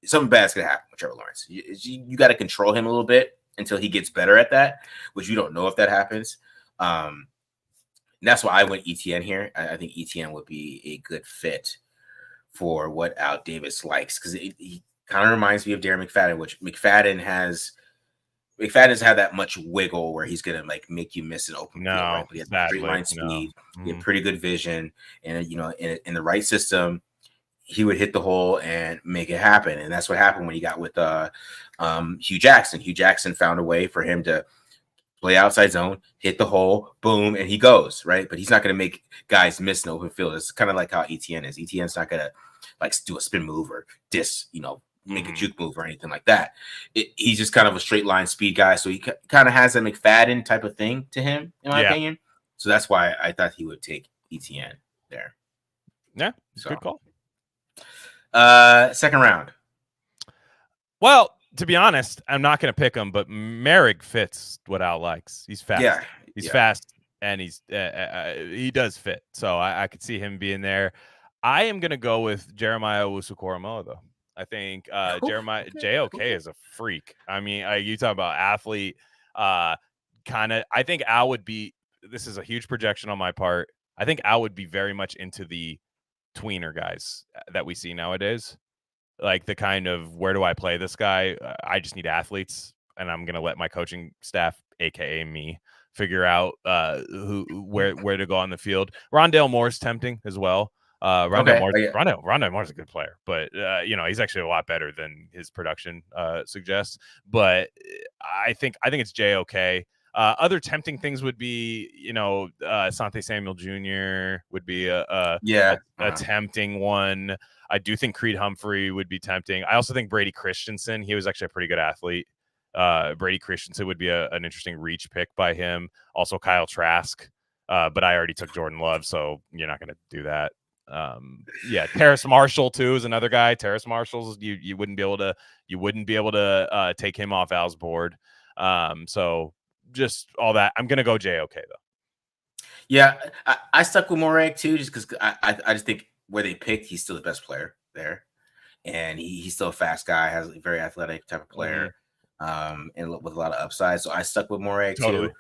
something bad's gonna happen with Trevor Lawrence. You got to control him a little bit until he gets better at that, which you don't know if that happens. And that's why I went ETN here. I think ETN would be a good fit for what Al Davis likes, because he kind of reminds me of Darren McFadden, which McFadden doesn't have that much wiggle where he's gonna like make you miss an open field, right? But he has straight line speed, he had pretty good vision, and in the right system, he would hit the hole and make it happen. And that's what happened when he got with Hugh Jackson. Hugh Jackson found a way for him to play outside zone, hit the hole, boom, and he goes, right? But he's not going to make guys miss an open field. It's kind of like how ETN is. ETN's not going to like do a spin move or make a juke move or anything like that. He's just kind of a straight line speed guy. So he kind of has a McFadden type of thing to him, in my opinion. So that's why I thought he would take ETN there. Yeah, good call. Second round. Well, to be honest, I'm not going to pick him, but Mayock fits what Al likes. He's fast. Yeah, he's fast, and he does fit. So I could see him being there. I am going to go with Jeremiah Owusu-Koramoah, though. I think Jeremiah JOK is a freak. I mean, you talk about athlete. I think Al would be. This is a huge projection on my part. I think Al would be very much into the tweener guys that we see nowadays. Like the kind of, where do I play this guy? I just need athletes, and I'm going to let my coaching staff, aka me, figure out where to go on the field. Rondale Moore's tempting as well. Rondale Moore's a good player, but he's actually a lot better than his production suggests. But I think it's JOK. Other tempting things would be, Asante Samuel Jr. would be a tempting one. I do think Creed Humphrey would be tempting. I also think Brady Christensen. He was actually a pretty good athlete. Brady Christensen would be an interesting reach pick by him. Also Kyle Trask. But I already took Jordan Love, so you're not going to do that. Terrace Marshall too is another guy. Terrace Marshall's you wouldn't be able to take him off Al's board. So just all that. I'm gonna go JOK though. Yeah, I stuck with Mayock too, just because I just think where they picked, he's still the best player there, and he's still a fast guy, has a very athletic type of player, and with a lot of upside. So I stuck with Mayock too.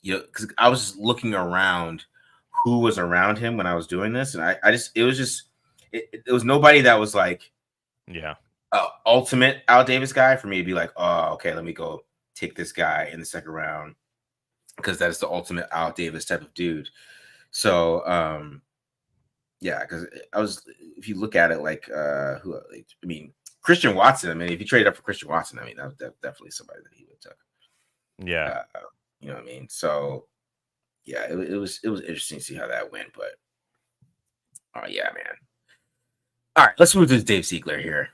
Because I was just looking around who was around him when I was doing this, and it was nobody that was like ultimate Al Davis guy for me to be like, oh, okay, let me go take this guy in the second round, because that is the ultimate Al Davis type of dude. So because if you look at it like Christian Watson. I mean, if you trade up for Christian Watson, I mean, that was definitely somebody that he would take. Yeah. You know what I mean? So yeah, it was interesting to see how that went, but yeah, man. All right, let's move to Dave Ziegler here.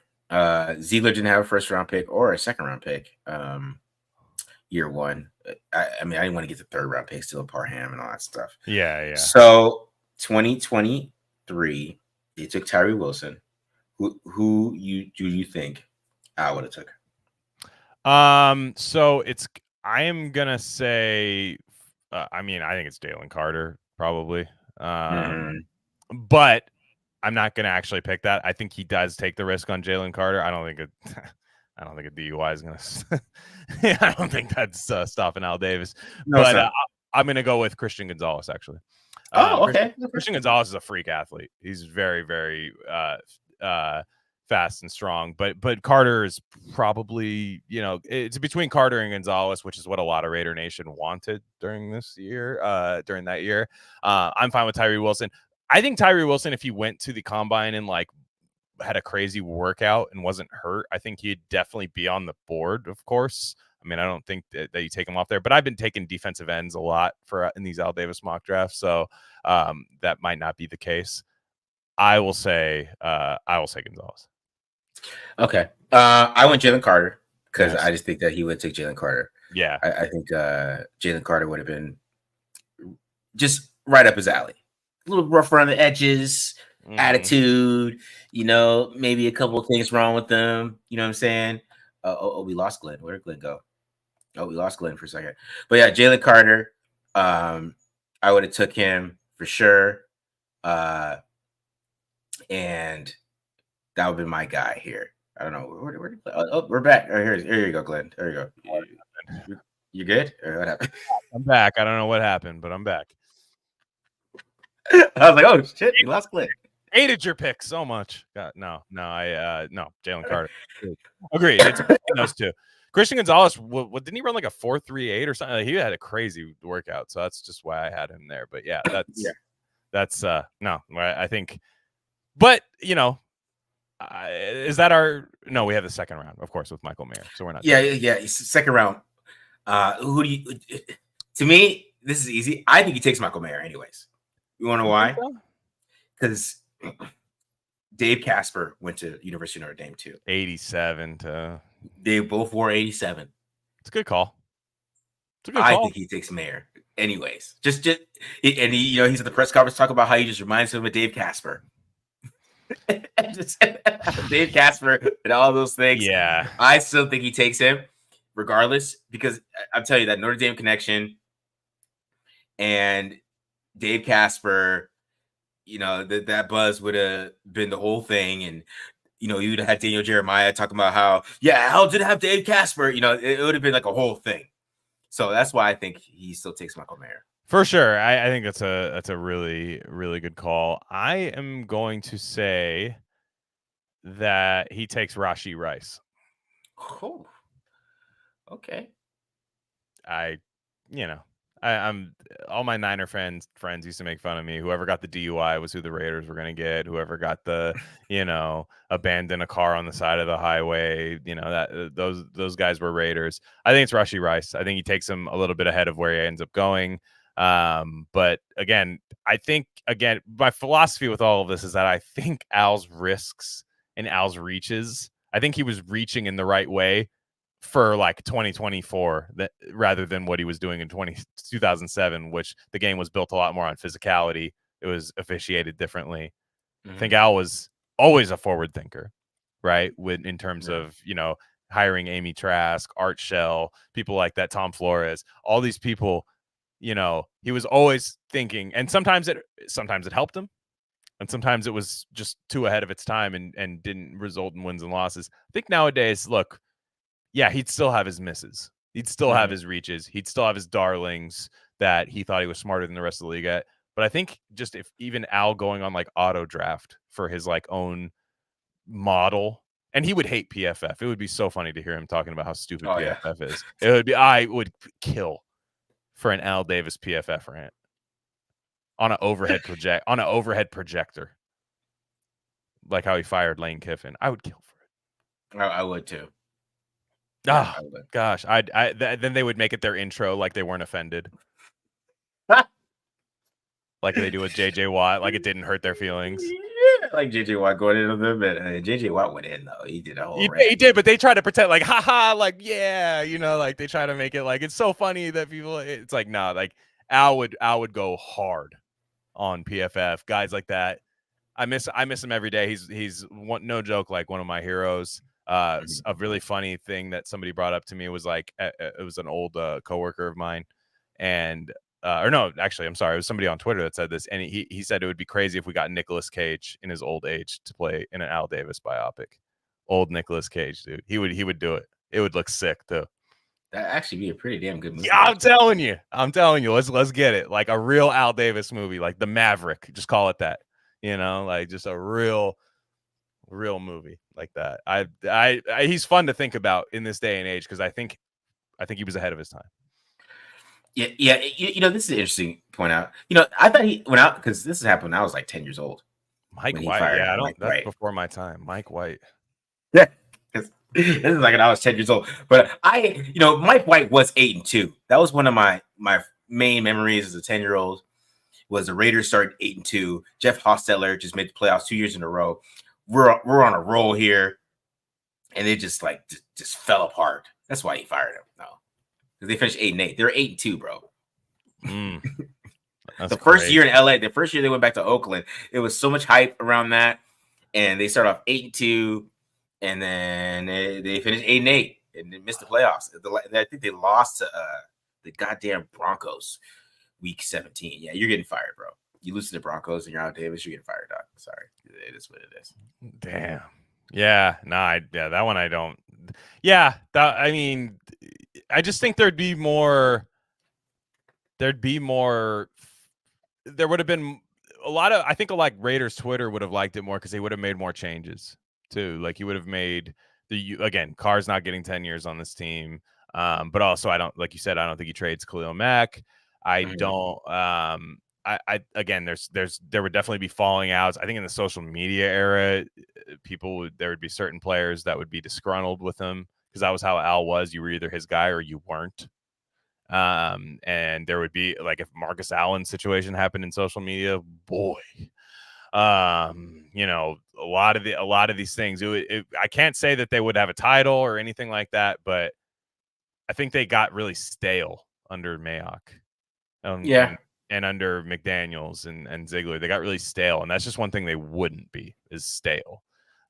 Ziegler didn't have a first round pick or a second round pick year one. I mean, I didn't want to get the third round pick, still Parham and all that stuff. Yeah. So 2023, they took Tyree Wilson. Who do you think I would have took? So I am gonna say, I think it's Jalen Carter probably. But I'm not gonna actually pick that. I think he does take the risk on Jalen Carter. I don't think a DUI is gonna. I don't think that's stopping Al Davis. No, but I'm gonna go with Christian Gonzalez actually. Okay. Christian Gonzalez is a freak athlete. He's very, very fast and strong. But Carter is probably, it's between Carter and Gonzalez, which is what a lot of Raider Nation wanted during that year. I'm fine with Tyree Wilson. I think Tyree Wilson, if he went to the combine and like had a crazy workout and wasn't hurt, I think he'd definitely be on the board, of course. I mean, I don't think that you take him off there, but I've been taking defensive ends a lot in these Al Davis mock drafts, so that might not be the case. I will say Gonzalez. Okay, I went Jalen Carter because I just think that he would take Jalen Carter. Yeah, I think Jalen Carter would have been just right up his alley. A little rough around the edges, attitude, maybe a couple of things wrong with them. You know what I'm saying? We lost Glen. Where did Glen go? Oh, we lost Glenn for a second. But yeah, Jalen Carter. I would have took him for sure. And that would be my guy here. I don't know. We're back. Here you go, Glenn. There you go. You good? Or what happened? I'm back. I don't know what happened, but I'm back. I was like, oh shit, we lost Glenn. Hated your pick so much. God, no, Jalen Carter. Agreed. It's those two. Christian Gonzalez, what didn't he run like a 4.38 or something? He had a crazy workout, so that's just why I had him there. But yeah, that's no. I think, but is that our? No, we have the second round, of course, with Michael Mayer. So we're not. Yeah. Second round. Who do you? To me, this is easy. I think he takes Michael Mayer, anyways. You want to know why? Because Dave Casper went to University of Notre Dame too. 87 to. They both wore 87. It's a good call. I think he takes Mayer, anyways. Just and he's at the press conference talking about how he just reminds him of Dave Casper. Just Dave Casper and all those things. Yeah, I still think he takes him, regardless, because I'm telling you that Notre Dame connection and Dave Casper, that buzz would have been the whole thing, and you would have had Daniel Jeremiah talking about how did it have Dave Casper? It would have been like a whole thing. So that's why I think he still takes Michael Mayer. For sure. I think that's a really, really good call. I am going to say that he takes Rashee Rice. Oh, okay. I'm all my Niner friends used to make fun of me. Whoever got the DUI was who the Raiders were going to get. Whoever got the, abandon a car on the side of the highway, that those guys were Raiders. I think it's Rashee Rice. I think he takes him a little bit ahead of where he ends up going. But again, my philosophy with all of this is that I think Al's risks and Al's reaches, I think he was reaching in the right way for like 2024 rather than what he was doing in 2007, which the game was built a lot more on physicality. It was officiated differently. Mm-hmm. I think Al was always a forward thinker, right? In terms of, hiring Amy Trask, Art Shell, people like that, Tom Flores, all these people, he was always thinking, and sometimes it helped him. And sometimes it was just too ahead of its time and didn't result in wins and losses. I think nowadays, look, yeah, he'd still have his misses. He'd still have his reaches. He'd still have his darlings that he thought he was smarter than the rest of the league at. But I think just if even Al going on like auto draft for his like own model, and he would hate PFF. It would be so funny to hear him talking about how stupid PFF is. I would kill for an Al Davis PFF rant on an overhead projector, like how he fired Lane Kiffin. I would kill for it. I would too. Oh, gosh. Then they would make it their intro like they weren't offended. Like they do with JJ Watt, like it didn't hurt their feelings. Yeah, like JJ Watt going in a little bit. JJ Watt went in though. He did a whole He did, but they try to pretend like, haha, like, yeah, like they try to make it like it's so funny that people, it's like, nah, like Al would go hard on PFF, guys like that. I miss him every day. He's no joke, like one of my heroes. A really funny thing that somebody brought up to me was like, it was an old coworker of mine, and or no, actually, I'm sorry, it was somebody on Twitter that said this, and he said it would be crazy if we got Nicolas Cage in his old age to play in an Al Davis biopic. Old Nicolas Cage, dude, he would do it. It would look sick too. That'd actually be a pretty damn good movie. Yeah, I'm telling you. Let's get it, like a real Al Davis movie, like The Maverick. Just call it that. Like just a real movie like that. He's fun to think about in this day and age because I think he was ahead of his time. Yeah. This is an interesting point out. I thought he went out because this happened when I was like 10 years old. Mike White. That's before my time. Mike White. Yeah. This is like when I was 10 years old. But Mike White was 8-2. That was one of my main memories as a 10-year-old. Was the Raiders started 8-2. Jeff Hostetler just made the playoffs 2 years in a row. We're on a roll here, and it just fell apart. That's why he fired him. No, because they finished 8-8. They were 8-2, bro. The first year in LA, the first year they went back to Oakland, it was so much hype around that, and they started off 8-2, and then they finished 8-8. and they missed the playoffs. I think they lost to the goddamn Broncos week 17. Yeah, you're getting fired, bro. You lose to the Broncos and you're Al Davis, you're getting fired, Doc. Sorry. It is what it is. Damn. Yeah. Nah. Yeah. That one I don't. Yeah. I mean, I just think there'd be more. There would have been a lot of. I think like Raiders Twitter would have liked it more because they would have made more changes too. Like he would have made again. Carr's not getting 10 years on this team. But also I don't, like you said, I don't think he trades Khalil Mack. I don't. I again, there would definitely be falling outs. I think in the social media era, there would be certain players that would be disgruntled with him because that was how Al was. You were either his guy or you weren't. And there would be like if Marcus Allen's situation happened in social media, boy, you know, a lot of these things. I can't say that they would have a title or anything like that, but I think they got really stale under Mayock. And under McDaniels and Ziegler, they got really stale, and that's just one thing they wouldn't be is stale.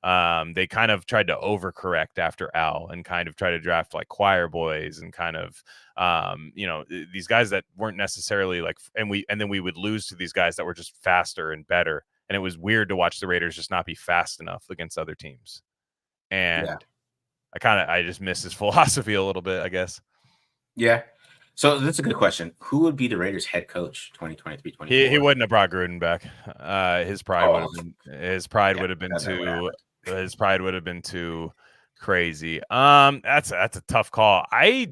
They kind of tried to overcorrect after Al and kind of try to draft like choir boys and kind of, you know, these guys that weren't necessarily like, and then we would lose to these guys that were just faster and better. And it was weird to watch the Raiders just not be fast enough against other teams. And I just miss his philosophy a little bit, I guess. Yeah. So that's a good question. Who would be the Raiders head coach 2023-24? He wouldn't have brought Gruden back. His pride would have been too crazy. That's a tough call. He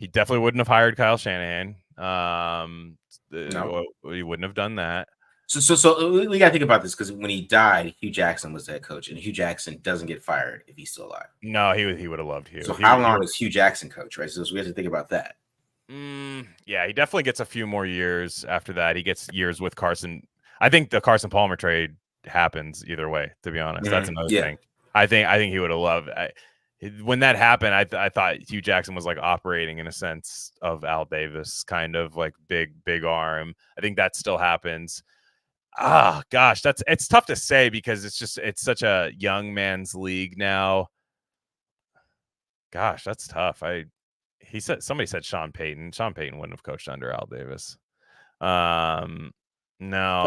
definitely wouldn't have hired Kyle Shanahan. No. He wouldn't have done that. So we gotta think about this because when he died, Hugh Jackson was the head coach, and Hugh Jackson doesn't get fired if he's still alive. No, he would have loved Hugh. So how long is Hugh Jackson coach, right? So we have to think about that. Yeah, he definitely gets a few more years after that. He gets years with Carson. I think the Carson Palmer trade happens either way, to be honest. That's another thing. I think he would have loved when that happened. I thought Hugh Jackson was like operating in a sense of Al Davis, kind of like big arm. I think that still happens. Gosh, it's tough to say because it's such a young man's league now. Gosh, that's tough. Somebody said Sean Payton. Sean Payton wouldn't have coached under Al Davis. No,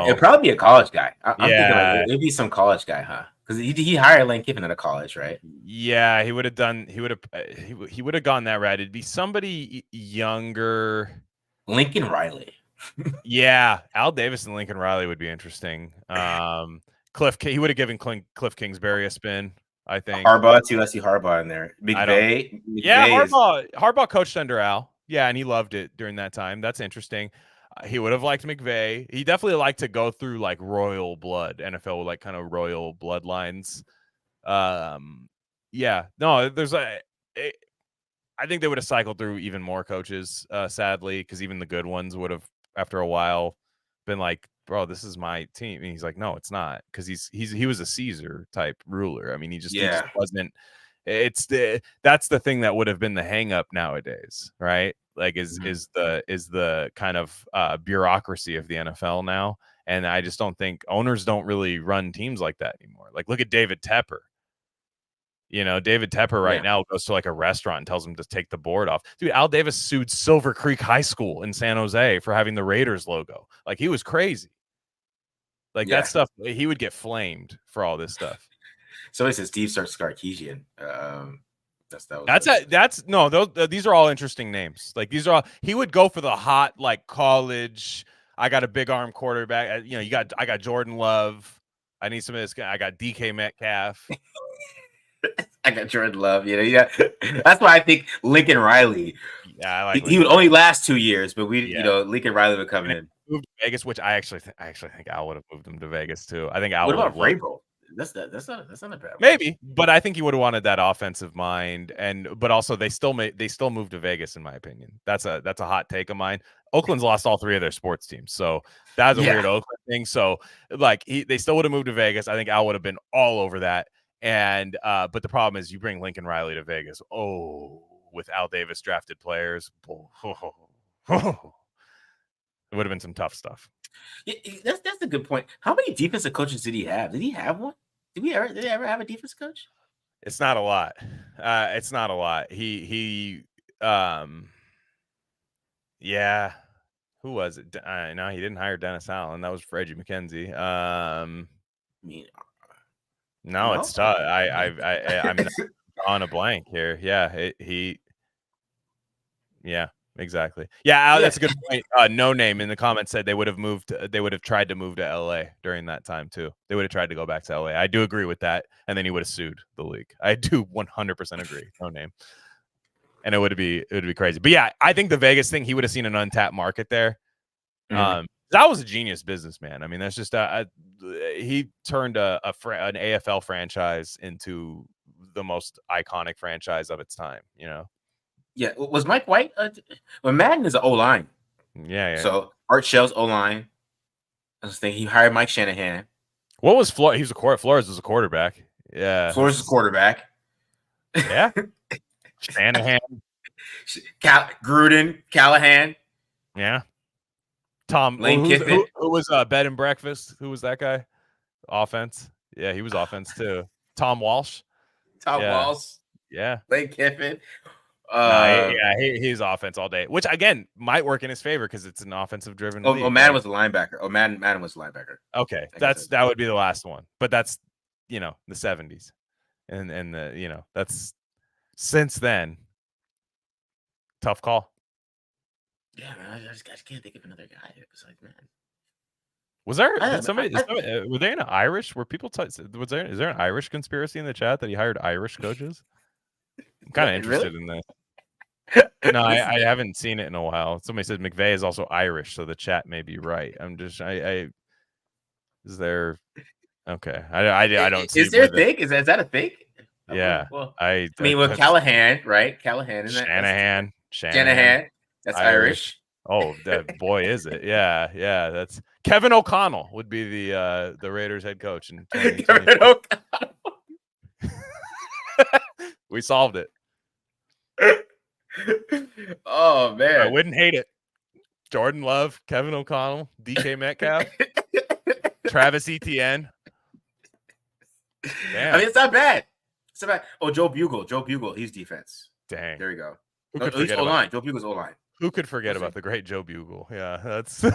it'd probably be a college guy. I'm thinking like it'd be some college guy, huh? Because he hired Lane Kiffin out of college, right? Yeah, he would have gone that route. It'd be somebody younger. Lincoln Riley. Yeah, Al Davis and Lincoln Riley would be interesting. He would have given Cliff Kingsbury a spin. I think Harbaugh too. I see Harbaugh in there. McVay. Harbaugh coached under Al. Yeah, and he loved it during that time. That's interesting. He would have liked McVay. He definitely liked to go through like royal blood, NFL like kind of royal bloodlines. Yeah, no, I think they would have cycled through even more coaches, sadly, because even the good ones would have, after a while, been like, bro, this is my team. And he's like, no, it's not, because he was a Caesar type ruler. I mean, he just wasn't. That's the thing that would have been the hang up nowadays, right? Like is the kind of bureaucracy of the NFL now. And I just don't think owners don't really run teams like that anymore. Like look at David Tepper. You know, David Tepper now goes to like a restaurant and tells him to take the board off. Dude, Al Davis sued Silver Creek High School in San Jose for having the Raiders logo. Like he was crazy. Like that stuff, he would get flamed for all this stuff. Somebody says Steve Sarkisian. These are all interesting names. Like these are all, he would go for the hot like college. I got a big arm quarterback. You know, I got Jordan Love. I need some of this guy. I got DK Metcalf. I got Jordan Love. That's why I think Lincoln Riley. Yeah, I like. He would only last 2 years, but Lincoln Riley would come in. Moved to Vegas, which I actually think Al would have moved him to Vegas too. I think Al. What about Vrabel? That's not a bad one. Maybe, but I think he would have wanted that offensive mind, but also they still moved to Vegas, in my opinion. That's a hot take of mine. Oakland's lost all 3 of their sports teams, so that's a weird Oakland thing. So like they still would have moved to Vegas. I think Al would have been all over that. And but the problem is you bring Lincoln Riley to Vegas. Oh, with Al Davis drafted players. It would have been some tough stuff. Yeah, that's a good point. How many defensive coaches did he have? Did he have one? Did he ever have a defense coach? It's not a lot. It's not a lot. Yeah. Who was it? No, he didn't hire Dennis Allen. That was Reggie McKenzie. I mean, No, no. it's tough. I'm on a blank here. Yeah, yeah, exactly. Yeah, that's a good point. No Name in the comments said they would have moved. They would have tried to move to LA during that time too. They would have tried to go back to LA. I do agree with that. And then he would have sued the league. I do 100% agree. No Name. And it would be crazy. But yeah, I think the Vegas thing, he would have seen an untapped market there. That was a genius businessman. I mean, that's just he turned an AFL franchise into the most iconic franchise of its time. You know. Yeah, was Mike White? Well, Madden is an O-line. Yeah. So Art Shell's O-line. I was thinking he hired Mike Shanahan. What was Flores? He was Flores was a quarterback. Yeah. Flores is a quarterback. Yeah. Shanahan. Gruden, Callahan. Yeah. Tom. Lane Kiffin. Who was Bed and Breakfast? Who was that guy? Offense. Yeah, he was offense too. Tom Walsh. Walsh. Yeah. Lane Kiffin. He's offense all day, which again might work in his favor because it's an offensive driven league. Madden was a linebacker. Madden was a linebacker. Okay, that would be the last one, but that's the 70s, and the that's since then. Tough call. Yeah, man, I just can't think of another guy besides Madden. Was there were they in an Irish? Were people is there an Irish conspiracy in the chat that he hired Irish coaches? I'm kind of interested in this. No, I haven't seen it in a while. Somebody said McVay is also Irish, so the chat may be right. I'm just is there? Okay, I don't see. Is there a thing? Is that a thing? Yeah. Well, I mean, with Callahan, right? Callahan and Shanahan. That's Irish. Oh, that boy, is it? Yeah. That's Kevin O'Connell would be the Raiders head coach. And Kevin O'Connell. We solved it. Oh man, I wouldn't hate it. Jordan Love, Kevin O'Connell, DK Metcalf, Travis Etienne. Damn. I mean, it's not bad. It's not bad. Oh, Joe Bugle, he's defense. Dang. There you go. He's O-line. Joe Bugle's O-line. Who could forget about the great Joe Bugle? Yeah, that's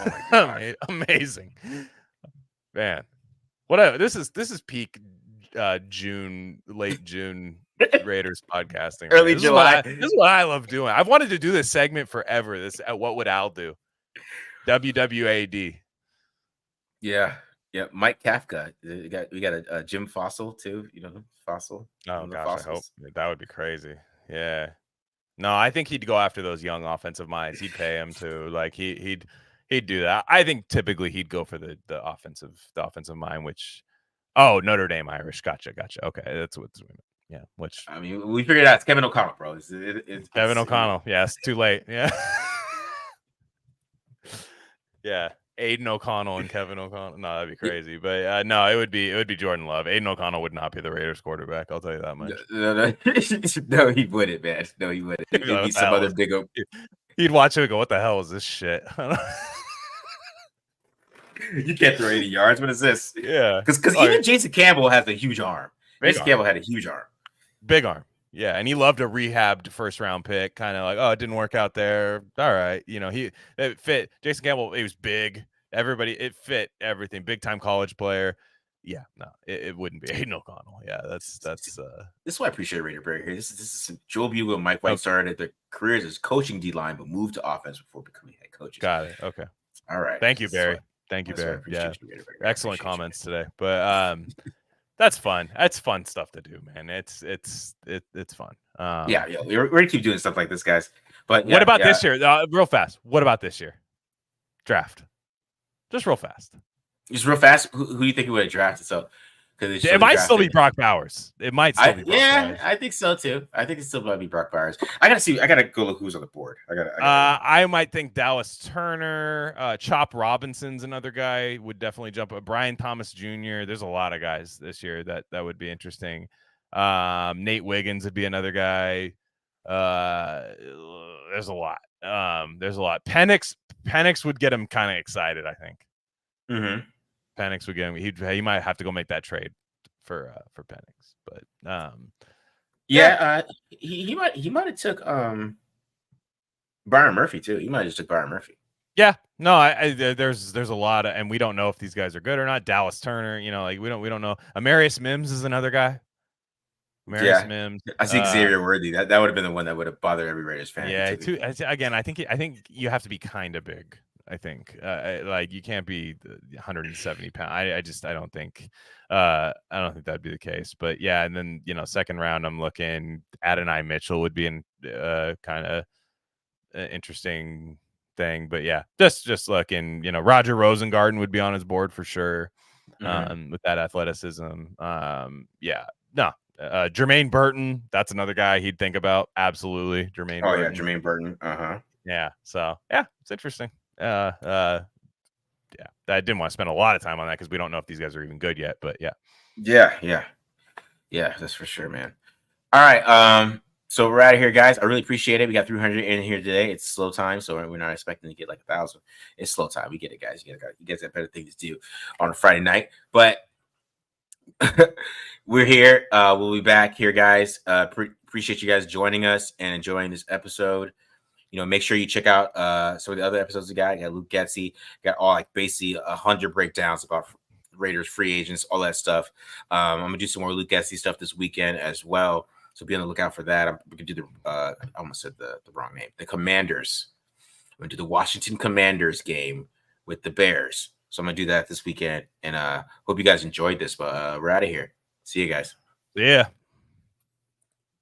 amazing. Man, this is peak June, late June Raiders podcasting. Early July. This is what I love doing. I've wanted to do this segment forever. This what would Al do? WWAD. Yeah. Mike Kafka. We got a Jim Fossil too. Fossil. Oh gosh, I hope that would be crazy. Yeah. No, I think he'd go after those young offensive minds. He'd pay him to he'd do that. I think typically he'd go for the offensive mind, which Notre Dame Irish. Gotcha. Okay, that's what's which I mean we figured out it's Kevin O'Connell, bro. It's Kevin O'Connell. Yes, too late. Yeah. Yeah. Aiden O'Connell and Kevin O'Connell. No, that'd be crazy. But no, it would be Jordan Love. Aiden O'Connell would not be the Raiders quarterback. I'll tell you that much. No, he wouldn't, man. No, he wouldn't. It'd be some other big. He'd watch it and go, "What the hell is this shit?" You can't throw 80 yards. What is this? Yeah, because even Jason Campbell has a huge arm. Campbell had a huge arm. Big arm. Yeah, and he loved a rehabbed first-round pick, kind of like, it didn't work out there. All right, it fit. Jason Campbell, he was big. It fit everything. Big-time college player. Yeah, no, it wouldn't be Aiden O'Connell. Yeah, that's. This is why I appreciate Raider Berry here. This is Joe Bugle and Mike White started their careers as coaching D-line, but moved to offense before becoming head coaches. Got it. Okay. All right. Thank you, Barry. Thank you, Barry. Yeah, excellent comments today. But that's fun. That's fun stuff to do, man. It's fun. Yeah. We're gonna keep doing stuff like this, guys. But what about this year? Real fast. What about this year? Draft. Just real fast. Just real fast. Who do you think he would have drafted? So it might still be Brock Bowers. It might still be. Bowers. I think so too. I think it still might be Brock Bowers. I gotta go look who's on the board. I might think Dallas Turner, Chop Robinson's another guy would definitely jump. Brian Thomas Jr. There's a lot of guys this year that would be interesting. Nate Wiggins would be another guy. There's a lot. Penix would get him kind of excited, I think. Mm-hmm. Penix would get him. He might have to go make that trade for Penix, but Yeah, he might have took Byron Murphy too. He might have just took Byron Murphy. Yeah, no, there's a lot of, and we don't know if these guys are good or not. Dallas Turner, like we don't know. Amarius Mims is another guy. Amarius Yeah, Mims. I think Xavier Worthy. That would have been the one that would have bothered every Raiders fan. Yeah, again, I think you have to be kind of big. I think like you can't be 170 pounds. I don't think that'd be the case. But yeah, and then second round, I'm looking Adonai Mitchell would be in kind of interesting thing. But yeah, just looking, Roger Rosengarten would be on his board for sure. With that athleticism. Yeah, no. Jermaine Burton, that's another guy he'd think about. Absolutely. Jermaine Burton. Yeah, Jermaine Burton. Yeah. So yeah, it's interesting. Yeah. I didn't want to spend a lot of time on that because we don't know if these guys are even good yet. But yeah. Yeah, that's for sure, man. All right. So we're out of here, guys. I really appreciate it. We got 300 in here today. It's slow time, so we're not expecting to get like 1,000. It's slow time. We get it, guys. You guys have better things to do on a Friday night. But we're here. We'll be back here, guys. Appreciate you guys joining us and enjoying this episode. Make sure you check out some of the other episodes we got. You got Luke Getzey, got all like basically 100 breakdowns about Raiders free agents, all that stuff. I'm gonna do some more Luke Getzey stuff this weekend as well. So be on the lookout for that. We can do I almost said the wrong name. The Commanders. I'm gonna do the Washington Commanders game with the Bears. So I'm gonna do that this weekend, and hope you guys enjoyed this. But we're out of here. See you guys. Yeah.